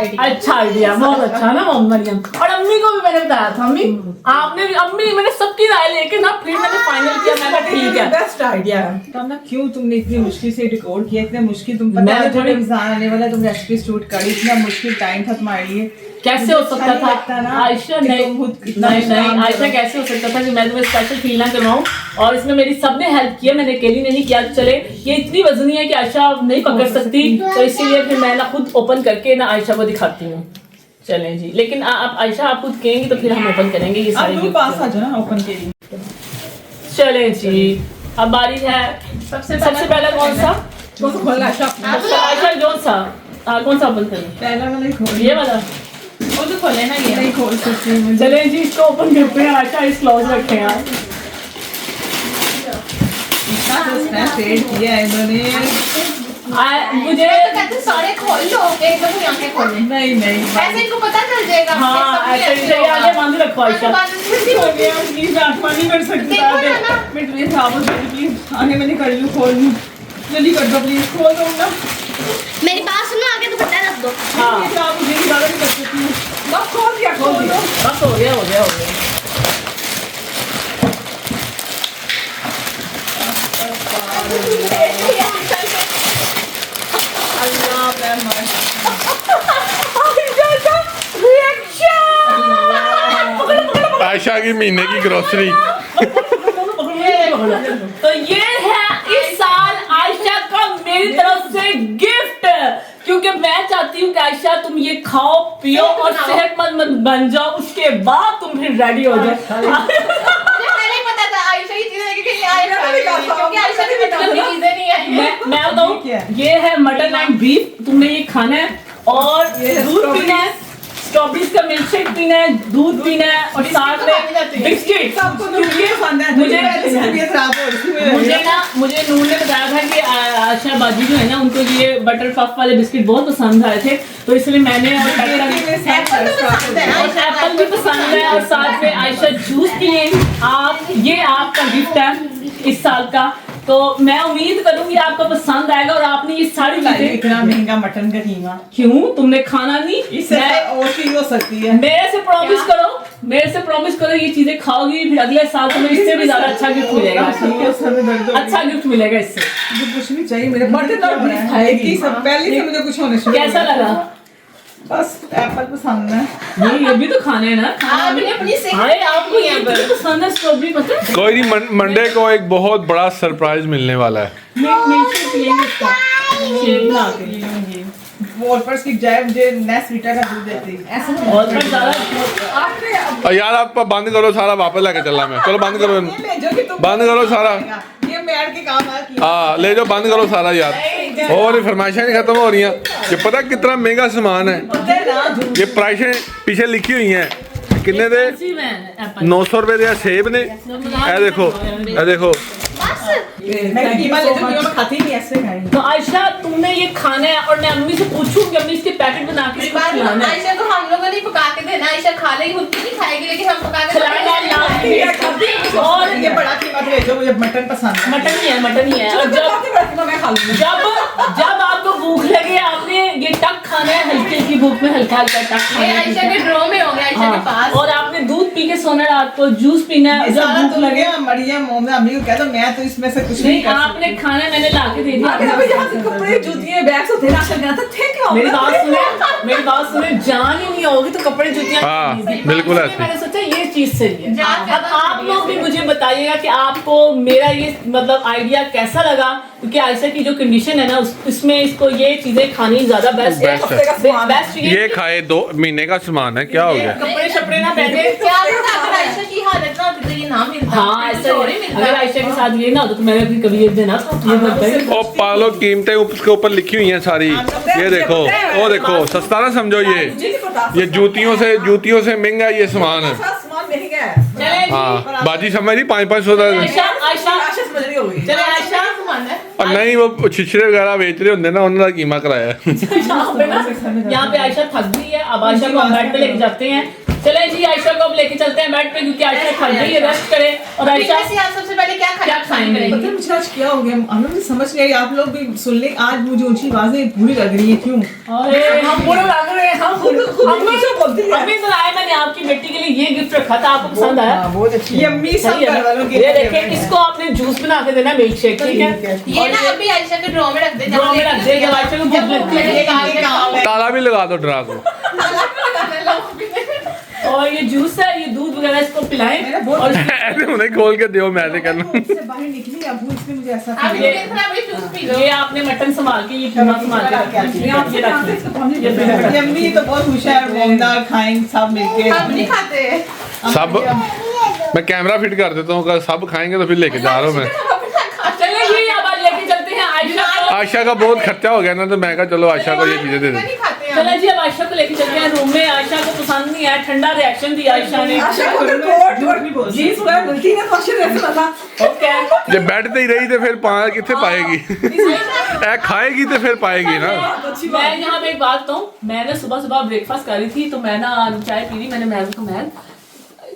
[SPEAKER 1] आइडिया, बहुत अच्छा ना मरियम। और अम्मी को भी मैंने बताया था, अम्मी आपने भी, अम्मी मैंने सबकी राय लेके ना फिर मैंने फाइनल किया, मैंने ठीक है
[SPEAKER 4] बेस्ट आइडिया है। तब ना क्यों तुमने इतनी मुश्किल से रिकॉर्ड किया, इतना मुश्किल, तुम पता है थोड़े रमजान आने वाला, तुम रेसिपी शूट करी, इतना मुश्किल टाइम था तुम्हारे लिए,
[SPEAKER 1] कैसे हो सकता था आयशा? नहीं आयशा, कैसे हो सकता था कि मैं तुम्हें स्पेशल फील ना करवाऊं? और इसमें मेरी सबने हेल्प किया, मैंने अकेली नहीं किया। चले ये इतनी वजनी है कि आयशा नहीं पकड़ सकती, तो इसीलिए फिर मैं ना खुद ओपन करके ना आयशा को दिखाती हूँ। चलें जी, लेकिन आप आयशा आप खुद कहेंगी तो फिर हम ओपन करेंगे ये सारे
[SPEAKER 4] पास आ जाओ ना ओपन के लिए।
[SPEAKER 1] चलें जी, अब बारी है सबसे पहला कौन सा? आयशा कौन सा ओपन करें?
[SPEAKER 4] पहला वाला खोल,
[SPEAKER 1] ये वाला
[SPEAKER 5] वो तो खोले ना, ये
[SPEAKER 4] नहीं खोल सकती।
[SPEAKER 1] चले जी, इसको ओपन करते हैं। आयशा इस क्लोज रखे हैं यार,
[SPEAKER 4] इतना तो स्नैप किया है इन्होंने।
[SPEAKER 1] मुझे
[SPEAKER 5] तो कहते सारे खोल लो, एकदम आंखें खोलने।
[SPEAKER 4] नहीं
[SPEAKER 5] ऐसे इनको पता चल जाएगा।
[SPEAKER 1] हाँ ऐसे आगे बंद रखो आयशा।
[SPEAKER 4] प्लीज आत्मा नहीं कर सकती,
[SPEAKER 5] देखो ना ना।
[SPEAKER 4] मैं प्लीज प्लीज आगे मैंने कर लूँ, खोल लूँ, जल्दी कर दो प्लीज, खोल दो ना।
[SPEAKER 2] मेरी बात सुनो, आगे तो बता रख दो।
[SPEAKER 1] हाँ
[SPEAKER 4] ये तो आप मुझे ज़्यादा नहीं कर सकती हूँ, बस खोल दिया, खोल दो।
[SPEAKER 1] बस हो गया।
[SPEAKER 4] अल्लाह मैं मर।
[SPEAKER 3] आयशा की महीने की ग्रोसरी।
[SPEAKER 1] तो ये है इस साल आयशा का मेरी तरफ से गिफ्ट, क्योंकि मैं चाहती हूँ कि आयशा तुम ये खाओ पियो और सेहतमंद बन जाओ, उसके बाद तुम फिर रेडी हो जाओ।
[SPEAKER 5] पहले ही पता था आयशा की चीजें लेके कहीं आए, क्योंकि आयशा की मतलब की चीजें नहीं आई।
[SPEAKER 1] मैं बताऊँ, ये है मटन एंड बीफ, तुमने ये खाना है और दूध पीना है, स्ट्रॉबेरीज का मिल्क शेक पीना है, दूध पीना है और साथ में बिस्किट। मुझे नूर ने बताया था कि आशा बाजी जो है ना, उनको ये बटर पफ वाले बिस्किट बहुत पसंद आए थे, तो इसलिए मैंने एप्पल भी पसंद है। और साथ में आयशा जूस पिए, ये आपका गिफ्ट है इस साल का, तो मैं उम्मीद करूंगी आपको पसंद आएगा। और आपने ये सारी चीजें,
[SPEAKER 4] इतना महंगा मटन का कीमा
[SPEAKER 1] क्यों तुमने खाना नहीं?
[SPEAKER 4] इससे और चीज हो सकती है।
[SPEAKER 1] मेरे से प्रॉमिस करो मेरे से प्रॉमिस करो ये चीजें खाओगी, फिर अगले साल तुम्हें इससे भी ज्यादा अच्छा गिफ्ट मिलेगा। अच्छा गिफ्ट मिलेगा इससे।
[SPEAKER 4] मुझे कुछ नहीं चाहिए, मेरे
[SPEAKER 1] बर्थडे खाएगी
[SPEAKER 4] सब पहले से मुझे कुछ होने शुरू।
[SPEAKER 1] कैसा लगा?
[SPEAKER 4] बस एप्पल पसंद है।
[SPEAKER 1] ये भी तो खाने हैं ना।
[SPEAKER 5] आपने अपनी
[SPEAKER 1] हाय आपको ये भी पसंद है स्ट्रॉबेरी पता है?
[SPEAKER 3] कोई नहीं, मंडे को एक बहुत बड़ा सरप्राइज मिलने वाला है।
[SPEAKER 1] मिल्क शेक पिएंगे इसका। शेक बना के।
[SPEAKER 4] वॉलपर्स की जाए मुझे नेक्स्ट लीटर का दूध देती ऐसा नहीं।
[SPEAKER 1] और पर ज्यादा
[SPEAKER 4] आपने
[SPEAKER 3] यार आप बंद करो सारा, वापस लेके चला मैं। चलो बंद करो,
[SPEAKER 4] ये ले जाओ कि तुम
[SPEAKER 3] बंद करो सारा।
[SPEAKER 4] ये मैड के काम आ की।
[SPEAKER 3] हाँ ले जाओ, बंद करो सारा यार। और फरमाइशें नहीं खत्म हो रही हैं। ये पता कितना महंगा सामान है।
[SPEAKER 4] पता है ना,
[SPEAKER 3] ये प्राइसें पीछे लिखी हुई हैं। कितने दे? 900 रुपए दे सेब ने। ये देखो, ये देखो।
[SPEAKER 4] मैं कीमा ले जाऊं, मैं खाती नहीं ऐसे खाएंगे।
[SPEAKER 1] तो आयशा तुमने ये खाना है और मैं अम्मी से पूछूं कि अम्मी इसके पैकेट बना के इसको खिलाना है।
[SPEAKER 5] आयशा को हम लोगों ने पका के देना, आयशा खा लेगी, खुद भी नहीं खाएगी, लेकिन हम पका के
[SPEAKER 1] खिलाना है।
[SPEAKER 4] और ये बड़ा कीमा तो ले जाओ, मुझे मटन पसंद है।
[SPEAKER 1] मटन ही है, मटन ही है। और जब
[SPEAKER 4] मैं खा लूंगी।
[SPEAKER 1] जब आपको भूख लगे आपने ये टक खाना है, हल्की हल्की भूख में हल्का हल्का टक खाना
[SPEAKER 5] ये
[SPEAKER 1] है।
[SPEAKER 5] आयशा के ड्रॉ में हो गया, आयशा के पास।
[SPEAKER 1] और आपने दूध पी के सोना है, रात को जूस पीना है। जब
[SPEAKER 4] सारा
[SPEAKER 1] भूख
[SPEAKER 4] तो
[SPEAKER 1] लगे
[SPEAKER 4] लगे मरियम मोहम्मद अम्मी को कह दो, मैं तो इसमें से कुछ
[SPEAKER 1] नहीं,
[SPEAKER 4] कर
[SPEAKER 1] आपने खाना मैंने ला के दे दिया।
[SPEAKER 4] कपड़े जूतियां बैग्स होते ना चल गया था थे क्या?
[SPEAKER 1] मेरी बात सुने, जान ही नहीं होगी तो कपड़े जूतियां
[SPEAKER 3] हाँ,
[SPEAKER 1] खरीदनी।
[SPEAKER 3] बिल्कुल
[SPEAKER 1] इसलिए
[SPEAKER 3] ऐसे।
[SPEAKER 1] मैंने सोचा ये चीज सही है।
[SPEAKER 5] जान
[SPEAKER 1] अब आप लोग भी मुझे बताइएगा कि आपको मेरा ये मतलब आइडिया कैसा लगा, क्योंकि आयशा की जो कंडीशन है ना इसमें इसको ये चीजें खानी ज्यादा बेस्ट है।
[SPEAKER 3] बेस्ट है।
[SPEAKER 1] बेस्ट
[SPEAKER 3] ये खाए 2 महीने का सामान है, क्या हो गया?
[SPEAKER 1] कपड़े शपड़े ना पहने।
[SPEAKER 5] क्या पता अगर आयशा की हालत ना होती तो ये ना मिलता।
[SPEAKER 1] हाँ ऐसा
[SPEAKER 5] और
[SPEAKER 1] ही
[SPEAKER 5] ही
[SPEAKER 1] है।
[SPEAKER 5] मिलता।
[SPEAKER 1] अगर आयशा के साथ ये ना होता तो मैंने भी कभी ये देना था। ये बताइए।
[SPEAKER 3] ओ पालो, कीमतें उसके ऊपर लिखी हुई हैं सारी। ये देखो, ओ देखो, सस्ता ना समझो ये जूतियों से महंगा ये सामान है।
[SPEAKER 4] सामान महंगा है।
[SPEAKER 1] चले जी।
[SPEAKER 3] हाँ बाजी समझ रही, 500 का।
[SPEAKER 1] आयशा
[SPEAKER 4] आशा समझ रही होगी।
[SPEAKER 1] चले आयशा
[SPEAKER 3] और नहीं वो छिछड़े वगैरह बेच रहे होंगे ना, उन्होंने कीमा कराया है।
[SPEAKER 1] यहाँ पे आयशा थक गई है। अब आयशा को हम बेड पे लेके जाते हैं। चले जी आयशा को अब लेके चलते हैं बेड पे, क्योंकि आयशा थक गई है, रेस्ट करे। और आयशा
[SPEAKER 5] आप सबसे पहले क्या
[SPEAKER 1] खाएंगे?
[SPEAKER 4] पता है मुझे आज क्या हो गया, हम लोग समझ नहीं आई। आप लोग भी सुन ले, आज मुझे ऊंची आवाजें बुरी लग रही है, क्यों?
[SPEAKER 1] अरे हम बुरे लग रहे हैं। हम अम्मी सुनाए मैंने आपकी बेटी के लिए ये गिफ्ट रखा था, आपको पसंद आया?
[SPEAKER 4] बहुत अच्छी। ये अम्मी सब
[SPEAKER 1] सही है
[SPEAKER 4] घर
[SPEAKER 1] ना?
[SPEAKER 4] वालों के
[SPEAKER 1] ये देखें, इसको आपने जूस बना के देना, मिल्क शेक, ठीक है?
[SPEAKER 5] ये ना अभी आयशा के ड्रॉ में रख दे।
[SPEAKER 1] ड्रॉ में रख दे, जब आयशा को भूख लगती है।
[SPEAKER 3] ताला भी लगा दो ड्रा को।
[SPEAKER 1] और ये जूस है, ये दूध वगैरह इसको पिलाएं।
[SPEAKER 4] मैंने बहुत
[SPEAKER 1] और
[SPEAKER 3] ऐसे उन्हें खोल के दियो, मैं ऐसे करना।
[SPEAKER 4] इससे बाहर निकली अबू, इसने मुझे ऐसा
[SPEAKER 5] आप
[SPEAKER 4] किया।
[SPEAKER 5] ये जूस पी लो।
[SPEAKER 1] ये आपने मटन संभाल के, ये कीमा संभाल के रखिए। ये रखिए।
[SPEAKER 4] ये अम्मी तो बहुत होशियार, मोमदार खाएं सब मिलके।
[SPEAKER 5] हम नहीं खाते।
[SPEAKER 3] सब मैं कैमरा फिट कर देता हूँ, अगर सब खाएंगे तो फिर लेके जा रहा हूँ मैं।
[SPEAKER 1] चले जी अब आज लेके चलते हैं आयशा को।
[SPEAKER 3] आयशा का बहुत खर्चा हो गया ना, तो मैं कहा चलो आयशा को ये चीजें दे दे।
[SPEAKER 5] नहीं खाते हम।
[SPEAKER 1] चले जी अब आयशा को लेके चलते हैं रूम में। आयशा को पसंद नहीं आया, ठंडा रिएक्शन दिया आयशा ने।
[SPEAKER 4] जीन्स वगैरह मिलती है ना, तो अच्छे ऐसे लगा।
[SPEAKER 1] ओके
[SPEAKER 3] जब बैठ ही रही तो फिर कितने पाएगी? ऐ खाएगी तो फिर पाएगी ना।
[SPEAKER 1] मैं यहाँ पे एक बात बताऊँ, मैंने सुबह सुबह ब्रेकफास्ट करी थी, तो मैं ना चाय पी रही, मैंने मैम को मैम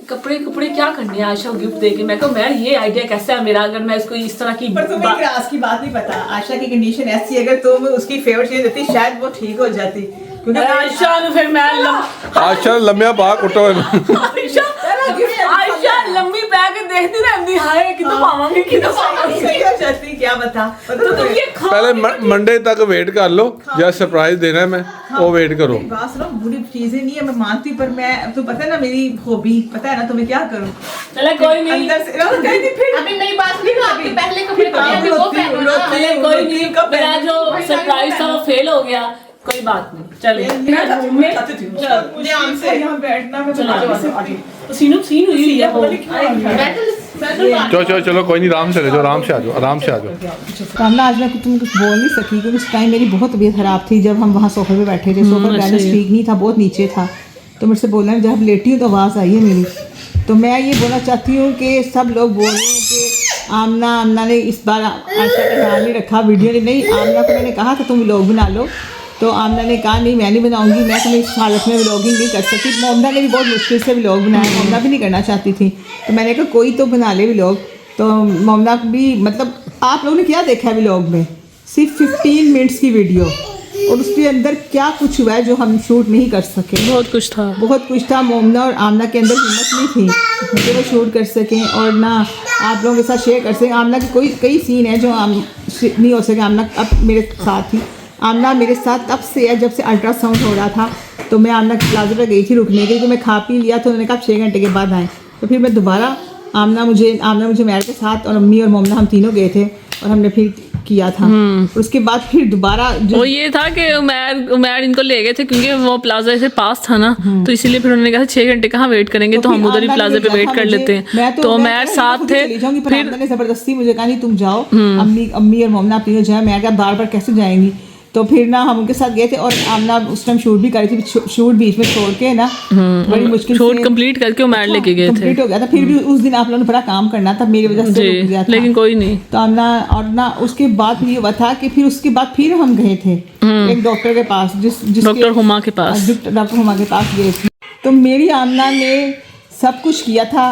[SPEAKER 1] कपड़े क्या करने हैं आयशा को गिफ्ट देके। मैं कहूँ मैम ये आइडिया कैसा है मेरा, अगर मैं इसको इस तरह की
[SPEAKER 4] पर तुम्हें क्लास की बात नहीं पता। आशा की कंडीशन ऐसी है, अगर तुम उसकी फेवरेट चीज देती शायद वो ठीक हो जाती, क्योंकि
[SPEAKER 1] आयशा ने फिर मैं
[SPEAKER 3] आयशा लम्बिया पा कुटो
[SPEAKER 1] आयशा लंबी पै के देखती रहती, हाय कितना पावांगे कितना पावांगे।
[SPEAKER 4] सही हो जाती, क्या बता।
[SPEAKER 1] तो तुम ये खा
[SPEAKER 3] पहले मंडे तक वेट कर लो, जब सरप्राइज देना है मैं वो वेट करो।
[SPEAKER 4] मेरी बात सुनो, बुरी चीजें नहीं है, मैं मानती हूँ, पर मैं तो पता है ना मेरी हॉबी, पता है ना तुम्हें क्या करूँ
[SPEAKER 1] चले कोई नहीं,
[SPEAKER 4] अंदर से कहीं नहीं, फिर
[SPEAKER 5] अभी मेरी बात सुनी तो आपके पहले कपड़े पहने अभी वो पहनो ना।
[SPEAKER 1] चले कोई नहीं, मेरा जो सरप्राइज था वो फेल हो गया, कोई बात नहीं। चले
[SPEAKER 4] ध्यान से यहाँ बैठना, मैं
[SPEAKER 1] तो सीन हुई है वो।
[SPEAKER 3] चलो कोई नहीं, आराम से ले जाओ, आराम से आ जाओ, आराम से आ जाओ।
[SPEAKER 4] कामना आज मैं तुम कुछ बोल नहीं सकी, क्योंकि उस टाइम मेरी बहुत तबीयत खराब थी। जब हम वहाँ सोफे पे बैठे थे, सोफा बैलेंस ठीक नहीं था, बहुत नीचे था, तो मुझसे बोलना जब लेटी हूँ तो आवाज़ आई है मेरी। तो मैं ये बोलना चाहती हूँ कि सब लोग बोल रहे हैं कि आमना ने इस बार आशा का ध्यान नहीं रखा, वीडियो नहीं। आमना को मैंने कहा कि तुम व्लॉग बना लो, तो आमना ने कहा नहीं मैं नहीं बनाऊंगी, मैं तुम्हें इस हालत में व्लॉगिंग नहीं कर सकती। मोमना ने भी बहुत मुश्किल से व्लॉग बनाया, मोमना भी नहीं करना चाहती थी, तो मैंने कहा कोई तो बना ले व्लॉग। तो मोमना भी, मतलब आप लोगों ने क्या देखा है व्लॉग में? सिर्फ 15 मिनट्स की वीडियो, और उसके अंदर क्या कुछ हुआ है जो हम शूट नहीं कर सके।
[SPEAKER 1] बहुत कुछ था।
[SPEAKER 4] बहुत कुछ था। मोमना और आमना के अंदर हिम्मत नहीं थी कि वो शूट कर सकें और ना आप लोगों के साथ शेयर कर सकें। आमना के कई सीन है जो नहीं हो सके। आमना अब मेरे साथ थी। आमना मेरे साथ तब से है जब से अल्ट्रासाउंड हो रहा था। तो मैं आमना के प्लाजा पर गई थी रुकने के लिए, तो मैं खा पी लिया। तो उन्होंने कहा 6 घंटे के बाद आएँ। तो फिर मैं दोबारा आमना मुझे मैर के साथ और अम्मी और मोमना हम तीनों गए थे और हमने फिर किया था। और उसके बाद फिर दोबारा
[SPEAKER 1] वो ये था कि उमैर इनको ले गए थे क्योंकि वो प्लाजा से पास था ना, तो इसीलिए फिर उन्होंने कहा 6 घंटे कहाँ वेट करेंगे, तो हम उधर ही प्लाजा पे वेट कर लेते हैं। तो उमैर साथ थे।
[SPEAKER 4] फिर जबरदस्ती मुझे कहा नहीं तुम जाओ, अम्मी और मोमना तीनों जाए। मैं क्या बार बार कैसे जाएंगी। तो फिर ना हम उनके साथ गए थे और आमना उस टाइम शूट भी करी थी। शूट बीच में छोड़ के ना बड़ी मुश्किल
[SPEAKER 1] शूट कंप्लीट करके उमैर लेके गए थे।
[SPEAKER 4] कंप्लीट हो गया था। फिर भी उस दिन आप लोगों ने बड़ा काम करना था, मेरी वजह से रुक गया था।
[SPEAKER 1] लेकिन कोई नहीं।
[SPEAKER 4] तो आमना और ना उसके बाद ये हुआ था कि फिर उसके बाद फिर हम गए थे एक डॉक्टर के पास,
[SPEAKER 1] डॉक्टर हुमा के पास।
[SPEAKER 4] डॉक्टर हुमा के पास गए थे। तो मेरी आमना ने सब कुछ किया था।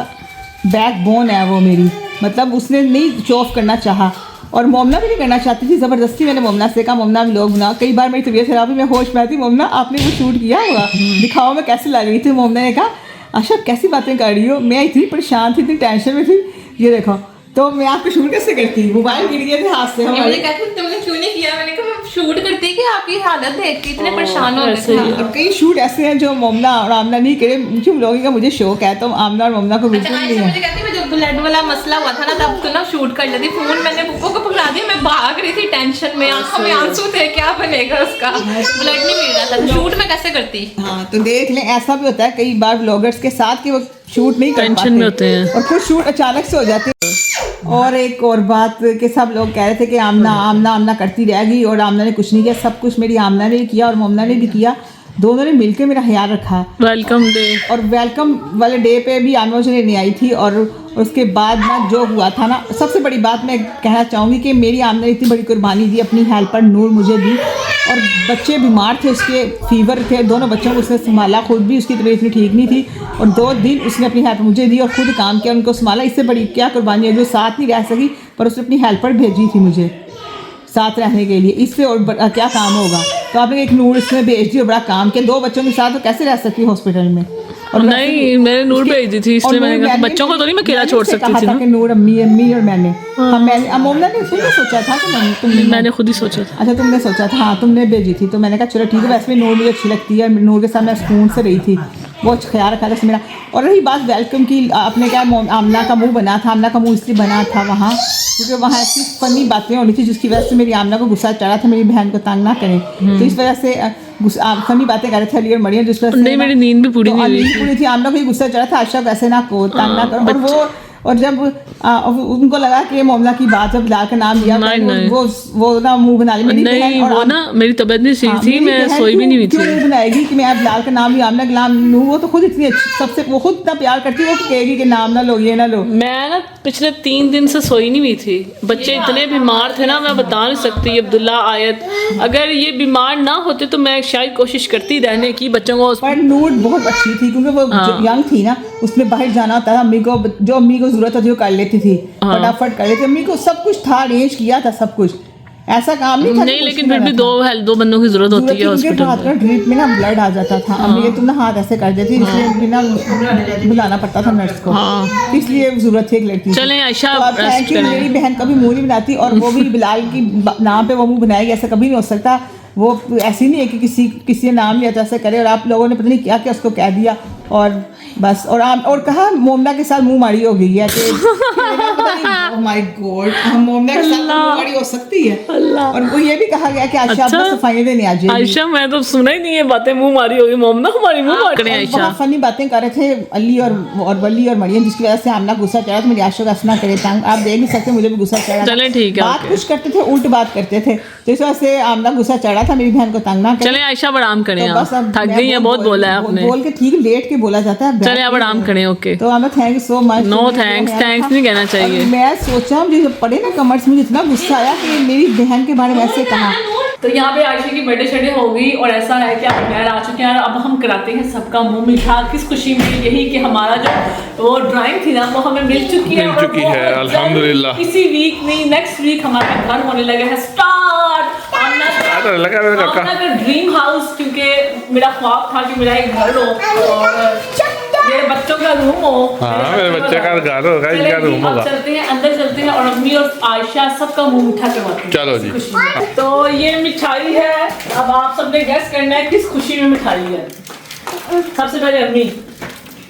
[SPEAKER 4] बैकबोन है वो मेरी, मतलब उसने नहीं शो ऑफ करना चाहा और मोमना भी नहीं करना चाहती थी। ज़बरदस्ती मैंने मोमना से कहा मोमना व्लॉग बना। कई बार मेरी तबीयत खराब हुई, मैं होश में आती, मोमना आपने वो शूट किया होगा, दिखाओ मैं कैसे लग रही थी। मोमना ने कहा आशा कैसी बातें कर रही हो, मैं इतनी परेशान थी, इतनी टेंशन में थी, ये देखो। तो मैं आपको शूट कैसे करती, मोबाइल गिर गए थे हाथ से।
[SPEAKER 5] मुझे कहते तुमने क्यों नहीं किया, मैंने कहा शूट करती कि आपकी हालत देख के इतने परेशान हो गए थे।
[SPEAKER 4] और कई शूट ऐसे हैं जो मोमना और आमना नहीं करे। मुझे व्लॉगिंग का मुझे शौक है, तो आमना और मोमना को बिल्कुल नहीं है।
[SPEAKER 5] मुझे कहती मैं जब ब्लड वाला मसला हुआ था ना तब तो ना शूट कर लेती। फोन मैंने बुक्को को पकड़ा दिया, मैं भाग रही थी टेंशन में, आंखों में आंसू थे, क्या बनेगा उसका, ब्लड नहीं मिल रहा था, तो शूट में कैसे करती।
[SPEAKER 4] हाँ तो देख लें, ऐसा भी होता है कई बार व्लॉगर्स के साथ कि वो शूट नहीं कर
[SPEAKER 1] टेंशन में होते हैं
[SPEAKER 4] और कुछ शूट अचानक से हो जाते हैं। और एक और बात कि सब लोग कह रहे थे कि आमना करती रहेगी और आमना ने कुछ नहीं किया। सब कुछ मेरी आमना ने किया और मोमना ने भी किया, दोनों ने मिलकर मेरा ख्याल रखा।
[SPEAKER 1] वेलकम डे
[SPEAKER 4] और वेलकम वाले डे पे भी आमना मुझे लेने आई थी। और उसके बाद ना जो हुआ था ना, सबसे बड़ी बात मैं कहना चाहूँगी कि मेरी आमना ने इतनी बड़ी कुर्बानी दी, अपनी हेल्पर नूर मुझे दी। और बच्चे बीमार थे, उसके फीवर थे, दोनों बच्चों को उसने संभाला, खुद भी उसकी तबीयत इतनी ठीक नहीं थी। और 2 दिन उसने अपनी हेल्प मुझे दी और खुद काम किया, उनको संभाला। इससे बड़ी क्या कुर्बानी है, जो साथ नहीं रह सकी पर उसने अपनी हेल्पर भेजी थी मुझे साथ रहने के लिए। इससे और क्या काम होगा। तो आपने एक नूर इसमें भेज दी और बड़ा काम किया। 2 बच्चों के साथ तो कैसे रह सकती हॉस्पिटल में। और
[SPEAKER 1] नहीं मैंने नूर भेज दी थी, इसलिए मैंने कहा बच्चों को तो नहीं मैं अकेला छोड़ सकती थी ना।
[SPEAKER 4] नूर अम्मी और मैंने मोमना ने खुद सोचा था कि
[SPEAKER 1] मैंने खुद ही सोचा था।
[SPEAKER 4] अच्छा तुमने सोचा था, हाँ तुमने भेजी थी। तो मैंने कहा चलो ठीक है, वैसे भी नूर मुझे अच्छी लगती है, नूर के साथ मैं सुकून से रही थी, बहुत ख्याल रखा था मेरा। और रही बात वेलकम की, आपने क्या आमना का मुंह बना था, आमना का मुंह इसलिए बना था वहाँ क्योंकि वहाँ ऐसी फनी बातें होनी थी जिसकी वजह से मेरी आमना को गुस्सा चढ़ा था, मेरी बहन को तंग ना करें। तो इस वजह से फनी बातें कर रहे थे अली और मरियम, जिस वजह से
[SPEAKER 1] नहीं मेरी नींद भी पूरी नहीं
[SPEAKER 4] हुई थी। आमना को ये गुस्सा चढ़ा था आशा को ऐसे ना को तंग ना करो। और जब उनको लगा कि मोमना की बात जब बिलाल का नाम लिया वो ना मुंह बना ली मेरी बहन। और
[SPEAKER 1] वो ना मेरी तबीयत नहीं सही थी, मैं सोई भी नहीं हुई थी।
[SPEAKER 4] मुंह बनाएगी कि मैं बिलाल का नाम लिया, आमना का नाम लूँ। वो तो खुद इतनी अच्छी, सबसे वो खुद इतना प्यार करती है, वो कहेगी कि नाम ना लो, ये ना लो।
[SPEAKER 1] मैं ना पिछले 3 दिन से सोई नहीं हुई थी। बच्चे इतने बीमार थे ना, मैं बता नहीं सकती। अब्दुल्ला आयत, अगर ये बीमार ना होते तो मैं शायद कोशिश करती रहने की बच्चों को।
[SPEAKER 4] पर नूर बहुत अच्छी थी क्योंकि वो यंग थी ना, उसने बाहर जाना होता था, अम्मी को जो अम्मी को जरूरत होती वो कर लेती थी, फटाफट कर लेती। अम्मी को सब कुछ था, अरेंज किया था सब कुछ, ऐसा काम नहीं था।
[SPEAKER 1] नहीं लेकिन फिर भी 2 बंदों की जरूरत होती है हॉस्पिटल
[SPEAKER 4] हाथ का ड्रिप में ना ब्लड आ जाता था। अम्मी ये तुम ना हाथ ऐसे कर देती, इसलिए ना बुलाना पड़ता था नर्स को, इसलिए जरूरत थी एक लड़की।
[SPEAKER 1] चलें आयशा,
[SPEAKER 4] मेरी बहन कभी मुंह नहीं बनाती और वो भी बिलाल की नाम पे वो मुंह बनाएगी, ऐसा कभी नहीं हो सकता। वो ऐसी नहीं है कि किसी ने नाम लिया तो ऐसे करे। और आप लोगों ने पता नहीं क्या क्या उसको कह दिया और बस। और कहा मोमना के साथ मुंह मारी हो गई है कि ओह माय गॉड, हम मोमना के साथ मुंह मारी हो सकती है। और वो ये भी कहा गया कि आयशा अब सफाई देने आ जाएगी।
[SPEAKER 1] आयशा मैं तो सुना ही नहीं है बातें, मुंह मारी होगी मोमना, हमारी मुंह मार करें। आयशा
[SPEAKER 4] बहुत फनी बातें कर रहे थे अली और वली और मरियम, जिसकी वजह से आमना गुस्सा चढ़ा। तो मेरी आयशा का असना करे तंग, आप देख नहीं सकते, मुझे भी गुस्सा चढ़ा।
[SPEAKER 1] चलें ठीक है,
[SPEAKER 4] बात कुछ करते थे उल्ट बात करते थे, तो इस वजह से आमना गुस्सा चढ़ा था, मेरी बहन को तंग ना करें।
[SPEAKER 1] चलें आयशा आराम करें, थक गई है, बहुत बोला है आपने।
[SPEAKER 4] बोल के ठीक लेट के बोला जाता है।
[SPEAKER 1] चलें अब आराम करें। ओके
[SPEAKER 4] तो Aamna thank you so much.
[SPEAKER 1] No thanks नहीं कहना चाहिए।
[SPEAKER 4] मैं सोचा मुझे जब पढ़े ना कमेंट्स में इतना गुस्सा आया कि मेरी बहन के बारे में ऐसे कहा।
[SPEAKER 1] तो यहाँ पे आयशा की बर्थडे शर्डे हो गई और ऐसा है कि अब घर आ चुके हैं। अब हम कराते हैं सबका मुंह मीठा। किस खुशी में, यही कि हमारा जो वो ड्राइंग थी ना वो हमें मिल चुकी है
[SPEAKER 3] अल्हम्दुलिल्लाह।
[SPEAKER 1] इसी वीक नहीं नेक्स्ट वीक हमारा घर होने लगा है स्टार्ट।
[SPEAKER 3] कर लगा मेरा काका
[SPEAKER 1] अपना ड्रीम हाउस, क्योंकि मेरा ख्वाब था कि मेरा एक घर हो और मेरे बच्चों का रूम हो।
[SPEAKER 3] हाँ मेरे बच्चे का घर होगा,
[SPEAKER 1] चले
[SPEAKER 3] इसका
[SPEAKER 1] जी,
[SPEAKER 3] रूम
[SPEAKER 1] अब
[SPEAKER 3] होगा।
[SPEAKER 1] चलते हैं अंदर, चलते हैं और अम्मी और आयशा सबका मुंह मीठा करवाते हैं।
[SPEAKER 3] चलो जी।
[SPEAKER 1] खुशी में। तो ये मिठाई है, अब आप सबने गेस करना है किस खुशी में मिठाई है। सबसे पहले अम्मी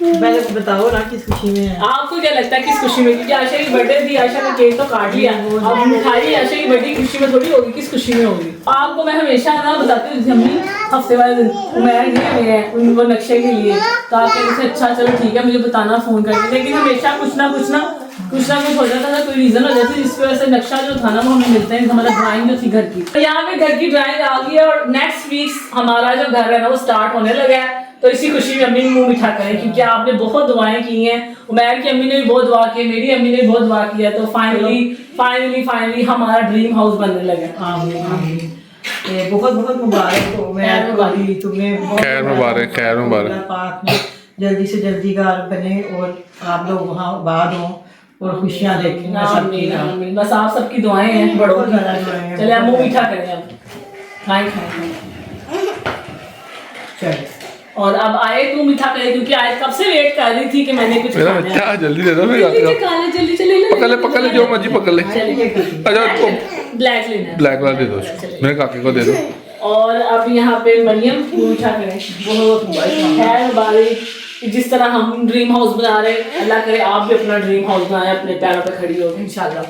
[SPEAKER 4] पहले बताओ ना किस खुशी में है।
[SPEAKER 1] आपको क्या लगता है किस खुशी में, क्योंकि आयशा की बर्थडे थी, आयशा ने केक तो काट लिया, अब मिठाई आयशा की बर्थडे की खुशी में थोड़ी होगी, किस खुशी में होगी। आपको मैं हमेशा ना बताती हूँ अम्मी हफ्ते वाले दिन मैं ये है उनको नक्शे के लिए, तो आप कहते थे अच्छा चलो ठीक है मुझे बताना फोन करके, लेकिन हमेशा कुछ ना कुछ हो जाता था, कोई रीजन हो जाती जिसकी वजह से नक्शा जो था ना वो हमें मिलता है, हमारा ड्राइंग जो थी घर की। तो यहाँ पे घर की ड्राइंग आ गई है और नेक्स्ट वीक हमारा जो घर है ना वो स्टार्ट होने लगा है, तो इसी खुशी में अम्मी मुंह मीठा करें, क्योंकि आपने बहुत दुआएं की हैं, उमैर की अम्मी ने भी बहुत दुआ की, मेरी अम्मी ने भी बहुत दुआ किया, तो फाइनली हमारा ड्रीम हाउस बनने लगा।
[SPEAKER 4] बहुत बहुत मुबारक हो मैं तुम्हें
[SPEAKER 3] खैर मुबारक, खैर मुबारक।
[SPEAKER 4] अल्लाह पाक ने जल्दी से जल्दी घर बने और आप लोग वहाँ आबाद हों और खुशियाँ देखें सबकी।
[SPEAKER 1] आमीन। बस आप सबकी दुआएं हैं बड़ों
[SPEAKER 4] बहुत
[SPEAKER 1] की।
[SPEAKER 4] ज़्यादा दुआएं हैं।
[SPEAKER 1] चलिए आप मुंह मीठा करें, अब खाएं।
[SPEAKER 4] चल
[SPEAKER 1] और अब आए तू मीठा करे, क्योंकि आए कब से वेट कर रही थी कि मैंने कुछ
[SPEAKER 3] मेरा
[SPEAKER 1] खाना है।
[SPEAKER 3] बच्चा जल्दी दे दो मेरे
[SPEAKER 1] जल्दी
[SPEAKER 3] काका
[SPEAKER 1] से खा ले, जल्दी चले
[SPEAKER 3] पकड़ ले जो मर्जी पकड़ ले। अच्छा तो
[SPEAKER 1] ब्लैक लेना है।
[SPEAKER 3] ब्लैक वाला दे दो मेरे काके को दे दो।
[SPEAKER 1] और अब यहाँ पे मरियम मुंह मीठा करें, बहुत खैर मुबारक। जिस तरह हम ड्रीम हाउस बना रहे हैं, अल्लाह करे आप भी अपना ड्रीम हाउस बनाएं, अपने पैरों पे खड़ी हो इंशाल्लाह।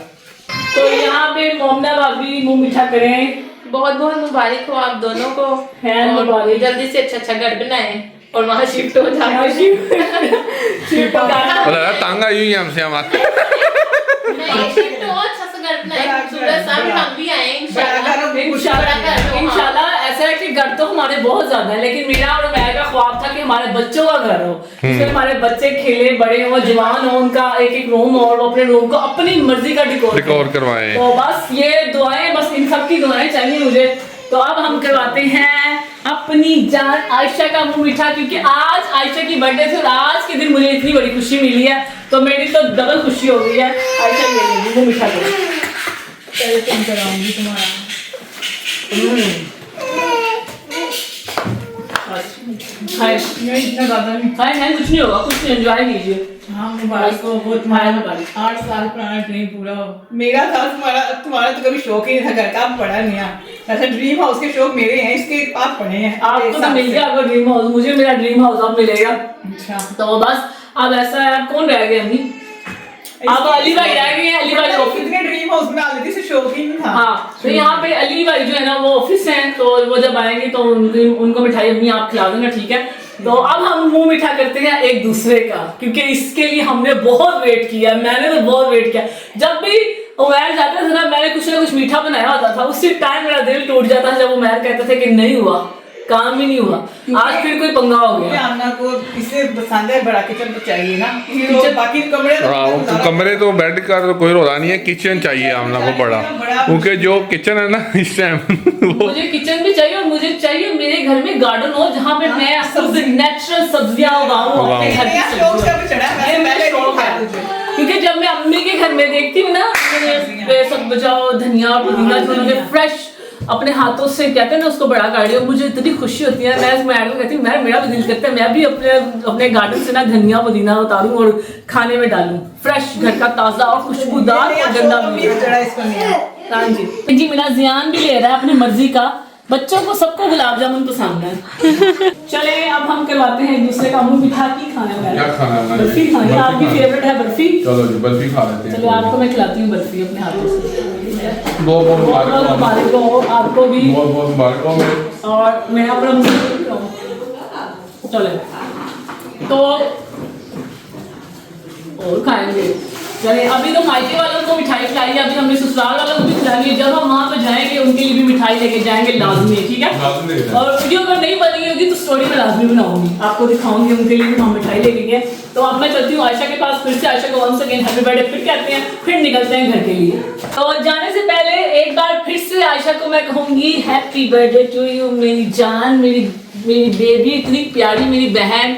[SPEAKER 1] तो यहाँ पे मोमना भाभी मुंह मीठा करें,
[SPEAKER 5] बहुत बहुत मुबारक हो आप दोनों को,
[SPEAKER 1] खैर
[SPEAKER 5] और
[SPEAKER 1] मुबारक।
[SPEAKER 5] जल्दी से अच्छा घर बनाए और वहाँ शिफ्ट हो जाए।
[SPEAKER 1] शिफ्ट हो जाना।
[SPEAKER 3] बोला टांगा यूं हमसे हमारा
[SPEAKER 5] शिफ्ट हो, अच्छा सा घर बनाए, खूबसूरत सा, हम भी आए
[SPEAKER 1] इंशाल्लाह। ऐसा है कि घर तो हमारे बहुत ज्यादा है, लेकिन मेरा और उमैर का ख्वाब था कि हमारे बच्चों का घर हो, जिसमें हमारे बच्चे खेले बड़े हो, जवान हो, उनका एक एक रूम हो और वो अपने रूम को अपनी मर्जी का डिकोर
[SPEAKER 3] करवाए।
[SPEAKER 1] तो बस ये दुआएं, बस इन सब की दुआएं चाहिए मुझे। तो अब हम करवाते हैं अपनी जान आयशा का मुंह मीठा, क्योंकि आज आयशा की बर्थडे थी और आज के दिन मुझे इतनी बड़ी खुशी मिली है, तो मेरी तो डबल खुशी हो गई है। आयशा ये मुंह मीठा करो।
[SPEAKER 4] पहले तुम कराऊंगी तुम्हारा। इतना ज़्यादा नहीं।
[SPEAKER 1] खाए कुछ नहीं होगा, कुछ नहीं, एंजॉय कीजिए।
[SPEAKER 4] हाँ मुबारक हो, बहुत
[SPEAKER 1] तुम्हारा मुबारक।
[SPEAKER 4] 8 साल पुराना ड्रीम पूरा हो। मेरा था, तुम्हारा तो कभी शौक ही नहीं था घर का, आप पढ़ा नहीं है। ऐसा ड्रीम हाउस के शौक मेरे हैं, इसके आप पढ़े हैं।
[SPEAKER 1] आपको तो मिल गया आपका ड्रीम हाउस, मुझे मेरा ड्रीम हाउस अब मिलेगा।
[SPEAKER 4] अच्छा
[SPEAKER 1] तो बस अब ऐसा है, अब कौन रह गए अम्मी? अब अली भाई रह गए हैं, अली भाई ऑफिस।
[SPEAKER 4] कितने ड्रीम हाउस बना लेते थे, शौक ही नहीं था।
[SPEAKER 1] हाँ, तो यहाँ पे अली भाई जो है ना वो ऑफिस हैं, तो वो जब आएंगे तो उनको मिठाई अम्मी आप खिला देना, ठीक है। तो अब हम मुंह मीठा करते हैं एक दूसरे का, क्योंकि इसके लिए हमने बहुत वेट किया, मैंने तो बहुत वेट किया। जब भी उमैर जाता था ना, मैंने कुछ ना कुछ मीठा बनाया होता था, उसी टाइम मेरा दिल टूट जाता था जब उमैर कहते थे कि नहीं हुआ, काम ही नहीं हुआ। आज फिर कोई पंगा हो गया।
[SPEAKER 4] अन्ना को इसे पसंद है, बड़ा किचन तो चाहिए ना, किचन बाकी कमरे
[SPEAKER 3] कमरे तो बेड का तो कोई रोला नहीं है, किचन चाहिए आमना को बड़ा, क्योंकि जो किचन है ना इस टाइम
[SPEAKER 1] मुझे किचन भी चाहिए और मुझे चाहिए मेरे घर में गार्डन हो जहाँ पे मैं नेचुरल सब्जियां उगाऊं अपने घर की सब्जियां। क्योंकि जब मैं अम्मी के घर में देखती हूँ ना, सब बचाओ धनिया पुदीना जो उन्होंने फ्रेश अपने हाथों से कहते हैं ना उसको बड़ा कर लिया, मुझे इतनी खुशी होती है। मैं मैडम को कहती हूँ मेरा भी दिल करता है मैं भी अपने गार्डन से ना धनिया पुदीना उतारूं और खाने में डालूं, फ्रेश घर का ताज़ा और खुशबूदार और गंदा। हाँ जी, मेरा जियान भी ले रहा है अपनी मर्जी का, बच्चों को सबको गुलाब जामुन पसंद है। चले अब हम करवाते हैं एक दूसरे का मुंह मीठा। की खाना है?
[SPEAKER 3] क्या खाना है?
[SPEAKER 1] बर्फी खानी है, आपकी फेवरेट है बर्फी।
[SPEAKER 3] चलो जी बर्फी खा लेते हैं।
[SPEAKER 1] चलो आपको मैं खिलाती हूँ बर्फी अपने हाथों से।
[SPEAKER 3] बहुत बहुत
[SPEAKER 1] मुबारक हो आपको भी,
[SPEAKER 3] बहुत बहुत मुबारक हो मेरे।
[SPEAKER 1] और मैं अपना मुंह चले तो और खाएंगे। चले अभी तो मायके वालों को मिठाई खिलाई, अभी हमने ससुराल वालों को भी खिलाई। जब हम वहाँ पे जाएंगे उनके लिए भी मिठाई लेके जाएंगे लाजमी, ठीक है। और वीडियो अगर नहीं बनी होगी तो स्टोरी में लाजमी बनाऊंगी, आपको दिखाऊंगी उनके लिए भी हम मिठाई लेके गए। तो अब मैं चलती हूँ आयशा के पास, फिर से आयशा को वंस अगेन हैप्पी बर्थडे फिर कहते हैं, फिर निकलते हैं घर के लिए। तो जाने से पहले एक बार फिर से आयशा को मैं कहूँगी हैप्पी बर्थडे टू यू मेरी जान, मेरी बेबी, इतनी प्यारी मेरी बहन।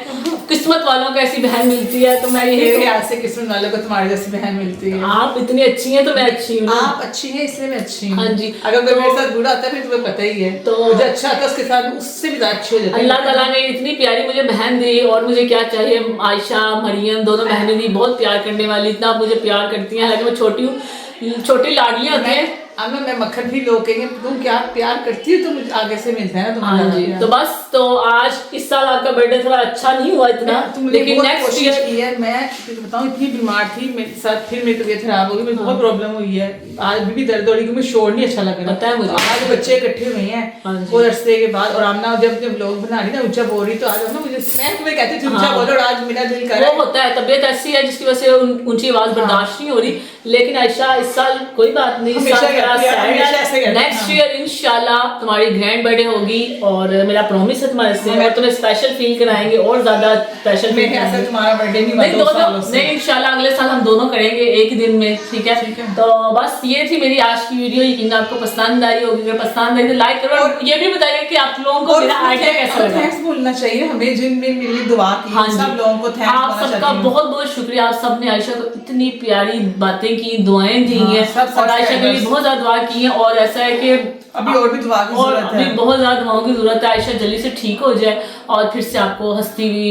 [SPEAKER 1] किस्मत वालों को ऐसी बहन मिलती है, तो मैं यही
[SPEAKER 4] मेरे ख्याल से किस्मत वालों को तुम्हारी जैसी बहन मिलती है।
[SPEAKER 1] आप इतनी अच्छी हैं तो मैं अच्छी हूँ ना।
[SPEAKER 4] आप अच्छी हैं इसलिए मैं अच्छी हूँ।
[SPEAKER 1] हाँ जी।
[SPEAKER 4] अगर कोई मेरे साथ बुरा आता है फिर तुम्हें पता ही है,
[SPEAKER 1] तो
[SPEAKER 4] जो अच्छा आता है उसके साथ उससे भी ज्यादा अच्छी हो जाती है।
[SPEAKER 1] अल्लाह ताला ने इतनी प्यारी मुझे बहन दी, और मुझे क्या चाहिए। आयशा मरियम दोनों बहनें दी, बहुत प्यार करने वाली, इतना आप मुझे प्यार करती हैं। हालांकि मैं छोटी हूँ, छोटी लाडलियाँ होती हैं।
[SPEAKER 4] मैं मक्खन भी लोग कहेंगे तुम क्या प्यार करती हो, तो मुझे आगे से मिलता है ना तुम्हारा।
[SPEAKER 1] हाँ जी। तो बस तो आज इस साल आपका बर्थडे थोड़ा अच्छा नहीं हुआ इतना, लेकिन नेक्स्ट ईयर
[SPEAKER 4] की है। मैं बताऊं इतनी बीमार थी, मेरे साथ फिर मेरी तबीयत खराब हो गई, मुझे बहुत प्रॉब्लम हुई है। आज भी दर्द हो रही क्योंकि शोर नहीं अच्छा लग रहा।
[SPEAKER 1] पता है मुझे।
[SPEAKER 4] आज बच्चे इकट्ठे हुए हैं वो रस्ते के बाद, और आमना जब व्लॉग बना रही ना ऊंचा बोल रही, तो आज ना मुझे मैं तुम्हें कहती थी ऊंचा बोलो, और आज मेरा दिल कर रहा है।
[SPEAKER 1] वो होता है, तबीयत ऐसी है जिसकी वजह से ऊंची आवाज बर्दाश्त नहीं हो रही। लेकिन आयशा इस साल कोई बात नहीं, इस साल नेक्स्ट ईयर इंशाल्लाह तुम्हारी ग्रैंड बर्थडे होगी, और मेरा प्रॉमिस है तुम्हारे से, और तुम्हें स्पेशल फील कराएंगे, और ज्यादा स्पेशल फील कराएंगे।
[SPEAKER 4] तुम्हारा बर्थडे
[SPEAKER 1] नहीं इंशाल्लाह अगले साल हम दोनों करेंगे एक ही दिन में, ठीक है। तो बस ये थी मेरी आज की वीडियो, यकीन आपको पसंद आई होगी। अगर पसंद आई तो लाइक करो, और ये भी बताइए कि आप लोगों को मेरा आइडिया कैसा लगा।
[SPEAKER 4] थैंक्स बोलना चाहिए हमें जिनने मेरे लिए दुआ की।
[SPEAKER 1] हाँ जी,
[SPEAKER 4] सब लोगों को थैंक्स
[SPEAKER 1] आप सबका बहुत बहुत शुक्रिया। आप सबने आयशा को इतनी प्यारी बातें की, दुआएं दी हैं, और आयशा के लिए बहुत ज्यादा दुआ की है। और ऐसा है कि
[SPEAKER 4] अभी और भी दुआ की जरूरत है,
[SPEAKER 1] अभी बहुत ज्यादा दुआओं की जरूरत है। आयशा जल्दी से ठीक हो जाए, और फिर से आपको हंसती हुई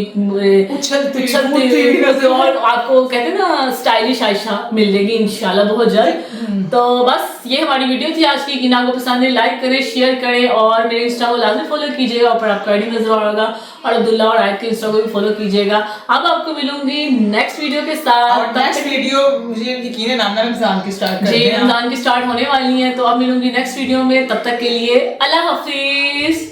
[SPEAKER 4] उछलती
[SPEAKER 1] हुई और आपको कहते हैं ना स्टाइलिश आयशा मिल जाएगी इंशाल्लाह बहुत जल्द। तो बस ये हमारी वीडियो थी आज की। कि आपको पसंद है लाइक करें, शेयर करें, और मेरे इंस्टा को लाजमी फॉलो कीजिएगा, ऊपर आपका आईडी नजर आ रहा होगा, और अब्दुल्ला और आयत के इंस्टा को भी फॉलो कीजिएगा। अब आपको मिलूंगी नेक्स्ट वीडियो के साथ।
[SPEAKER 4] नेक्स्ट वीडियो मुझे यकीन है नाम रमजान की स्टार्ट
[SPEAKER 1] जी, रमजान की स्टार्ट होने वाली है, तो अब मिलूंगी नेक्स्ट वीडियो में। तब तक के लिए अल्लाह हाफिज।